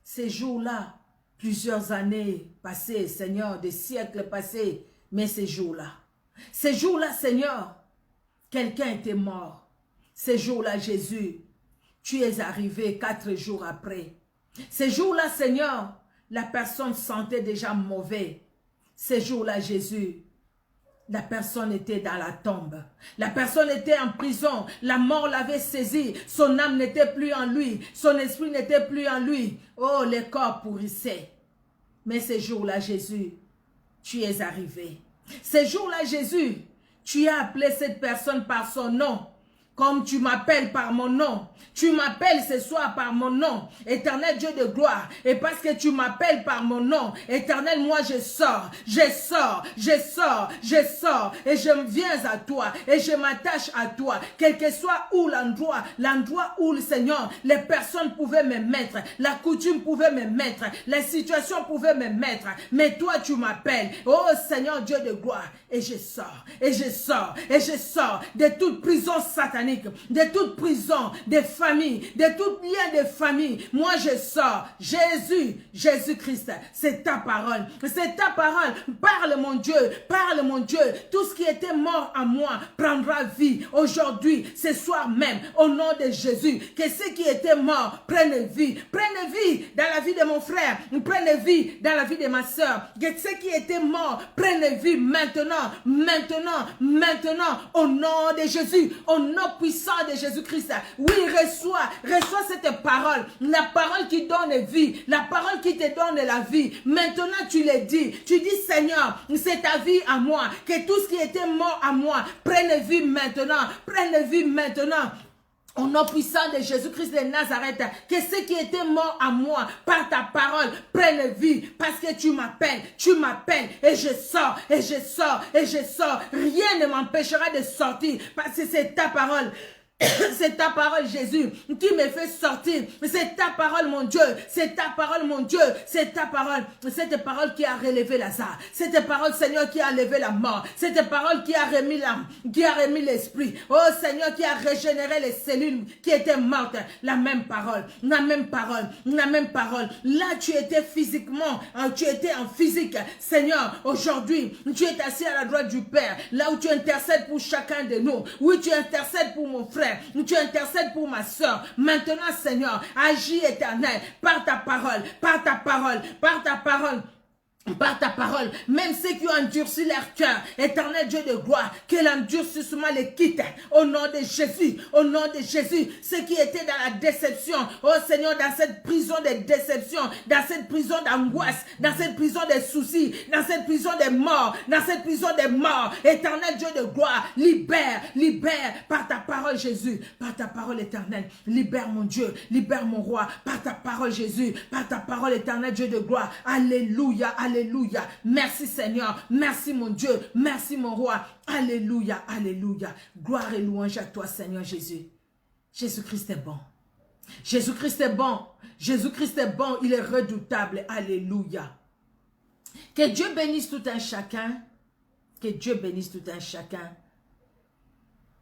Ces jours-là, plusieurs années passées, Seigneur, des siècles passés, mais ces jours-là, Seigneur, quelqu'un était mort. Ces jours-là, Jésus, tu es arrivé 4 jours après. Ces jours-là, Seigneur, la personne sentait déjà mauvais. Ces jours-là, Jésus, la personne était dans la tombe. La personne était en prison. La mort l'avait saisi. Son âme n'était plus en lui. Son esprit n'était plus en lui. Oh, le corps pourrissait. Mais ces jours-là, Jésus, tu es arrivé. Ces jours-là, Jésus, tu as appelé cette personne par son nom. Comme tu m'appelles par mon nom. Tu m'appelles ce soir par mon nom. Éternel Dieu de gloire. Et parce que tu m'appelles par mon nom, Éternel, moi je sors. Et je viens à toi. Et je m'attache à toi. Quel que soit où l'endroit où le Seigneur, les personnes pouvaient me mettre. La coutume pouvait me mettre. La situation pouvait me mettre. Mais toi tu m'appelles. Oh Seigneur Dieu de gloire. Et je sors de toute prison satanique. De toute prison, de famille, de tout lien de famille. Moi, je sors. Jésus-Christ, c'est ta parole. C'est ta parole. Parle, mon Dieu. Tout ce qui était mort en moi prendra vie. Aujourd'hui, ce soir même, au nom de Jésus, que ce qui était mort prenne vie. Prenne vie dans la vie de mon frère. Prenne vie dans la vie de ma soeur. Que ce qui était mort prenne vie maintenant. Au nom de Jésus. Au nom puissant de Jésus-Christ. Oui, reçois cette parole. La parole qui donne vie. La parole qui te donne la vie. Maintenant, tu le dis. Tu dis, Seigneur, c'est ta vie à moi. Que tout ce qui était mort à moi prenne vie maintenant. Prenne vie maintenant. Au nom puissant de Jésus-Christ de Nazareth, que ce qui était mort à moi, par ta parole, prenne vie, parce que tu m'appelles, et je sors, et je sors, et je sors. Rien ne m'empêchera de sortir, parce que c'est ta parole. C'est ta parole, Jésus, qui me fait sortir. C'est ta parole, mon Dieu. C'est ta parole, mon Dieu. C'est ta parole. Cette parole qui a relevé Lazare. Cette parole, Seigneur, qui a levé la mort. Cette parole qui a remis l'âme, qui a remis l'esprit. Oh Seigneur, qui a régénéré les cellules qui étaient mortes. La même parole. La même parole. La même parole. Là, tu étais physiquement. Tu étais en physique. Seigneur, aujourd'hui, tu es assis à la droite du Père. Là où tu intercèdes pour chacun de nous. Oui, tu intercèdes pour mon frère. Tu intercèdes pour ma soeur. Maintenant, Seigneur, agis éternel par ta parole, par ta parole, par ta parole. Par ta parole, même ceux qui ont endurci leur cœur, éternel Dieu de gloire, que l'endurcissement les quitte, au nom de Jésus, ceux qui étaient dans la déception, oh Seigneur, dans cette prison de déception, dans cette prison d'angoisse, dans cette prison de soucis, dans cette prison de mort, éternel Dieu de gloire, libère, par ta parole Jésus, par ta parole éternelle, libère mon Dieu, libère mon roi, par ta parole Jésus, par ta parole éternelle Dieu de gloire, alléluia, alléluia. Merci Seigneur. Merci mon Dieu. Merci mon roi. Alléluia. Alléluia. Gloire et louange à toi Seigneur Jésus. Jésus-Christ est bon. Jésus-Christ est bon. Jésus-Christ est bon. Il est redoutable. Alléluia. Que Dieu bénisse tout un chacun. Que Dieu bénisse tout un chacun.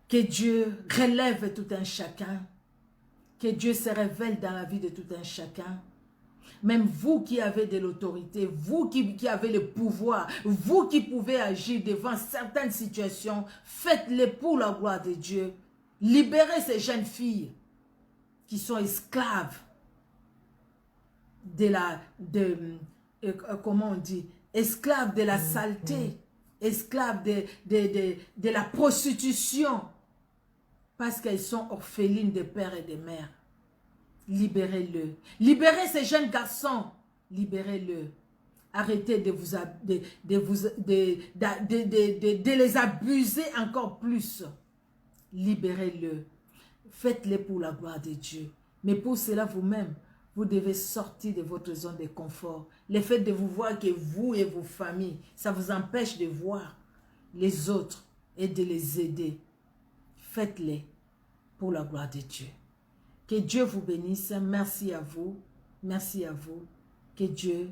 Que Dieu relève tout un chacun. Que Dieu se révèle dans la vie de tout un chacun. Même vous qui avez de l'autorité, vous qui avez le pouvoir, vous qui pouvez agir devant certaines situations, faites-le pour la gloire de Dieu. Libérez ces jeunes filles qui sont esclaves comment on dit, esclaves de la saleté, esclaves de la prostitution, parce qu'elles sont orphelines de père et de mère. Libérez-le. Libérez ces jeunes garçons. Libérez-le. Arrêtez de les abuser encore plus. Libérez-le. Faites-le pour la gloire de Dieu. Mais pour cela, vous-même, vous devez sortir de votre zone de confort. Le fait de vous voir que vous et vos familles, ça vous empêche de voir les autres et de les aider. Faites-le pour la gloire de Dieu. Que Dieu vous bénisse. Merci à vous. Merci à vous. Que Dieu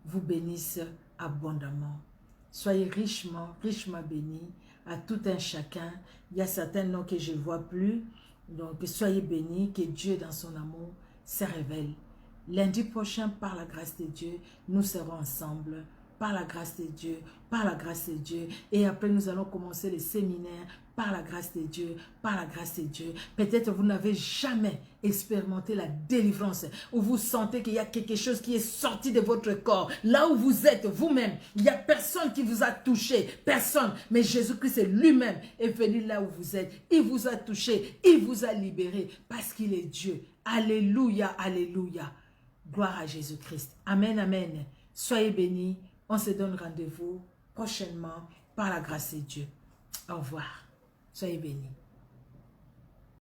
vous bénisse abondamment. Soyez richement bénis à tout un chacun. Il y a certains noms que je ne vois plus. Donc, soyez bénis. Que Dieu, dans son amour, se révèle. Lundi prochain, par la grâce de Dieu, nous serons ensemble. Par la grâce de Dieu, par la grâce de Dieu. Et après, nous allons commencer le séminaire par la grâce de Dieu, par la grâce de Dieu. Peut-être vous n'avez jamais expérimenté la délivrance, où vous sentez qu'il y a quelque chose qui est sorti de votre corps. Là où vous êtes, vous-même, il n'y a personne qui vous a touché, personne. Mais Jésus-Christ lui-même est venu là où vous êtes. Il vous a touché, il vous a libéré, parce qu'il est Dieu. Alléluia, alléluia. Gloire à Jésus-Christ. Amen, amen. Soyez bénis. On se donne rendez-vous prochainement par la grâce de Dieu. Au revoir. Soyez bénis.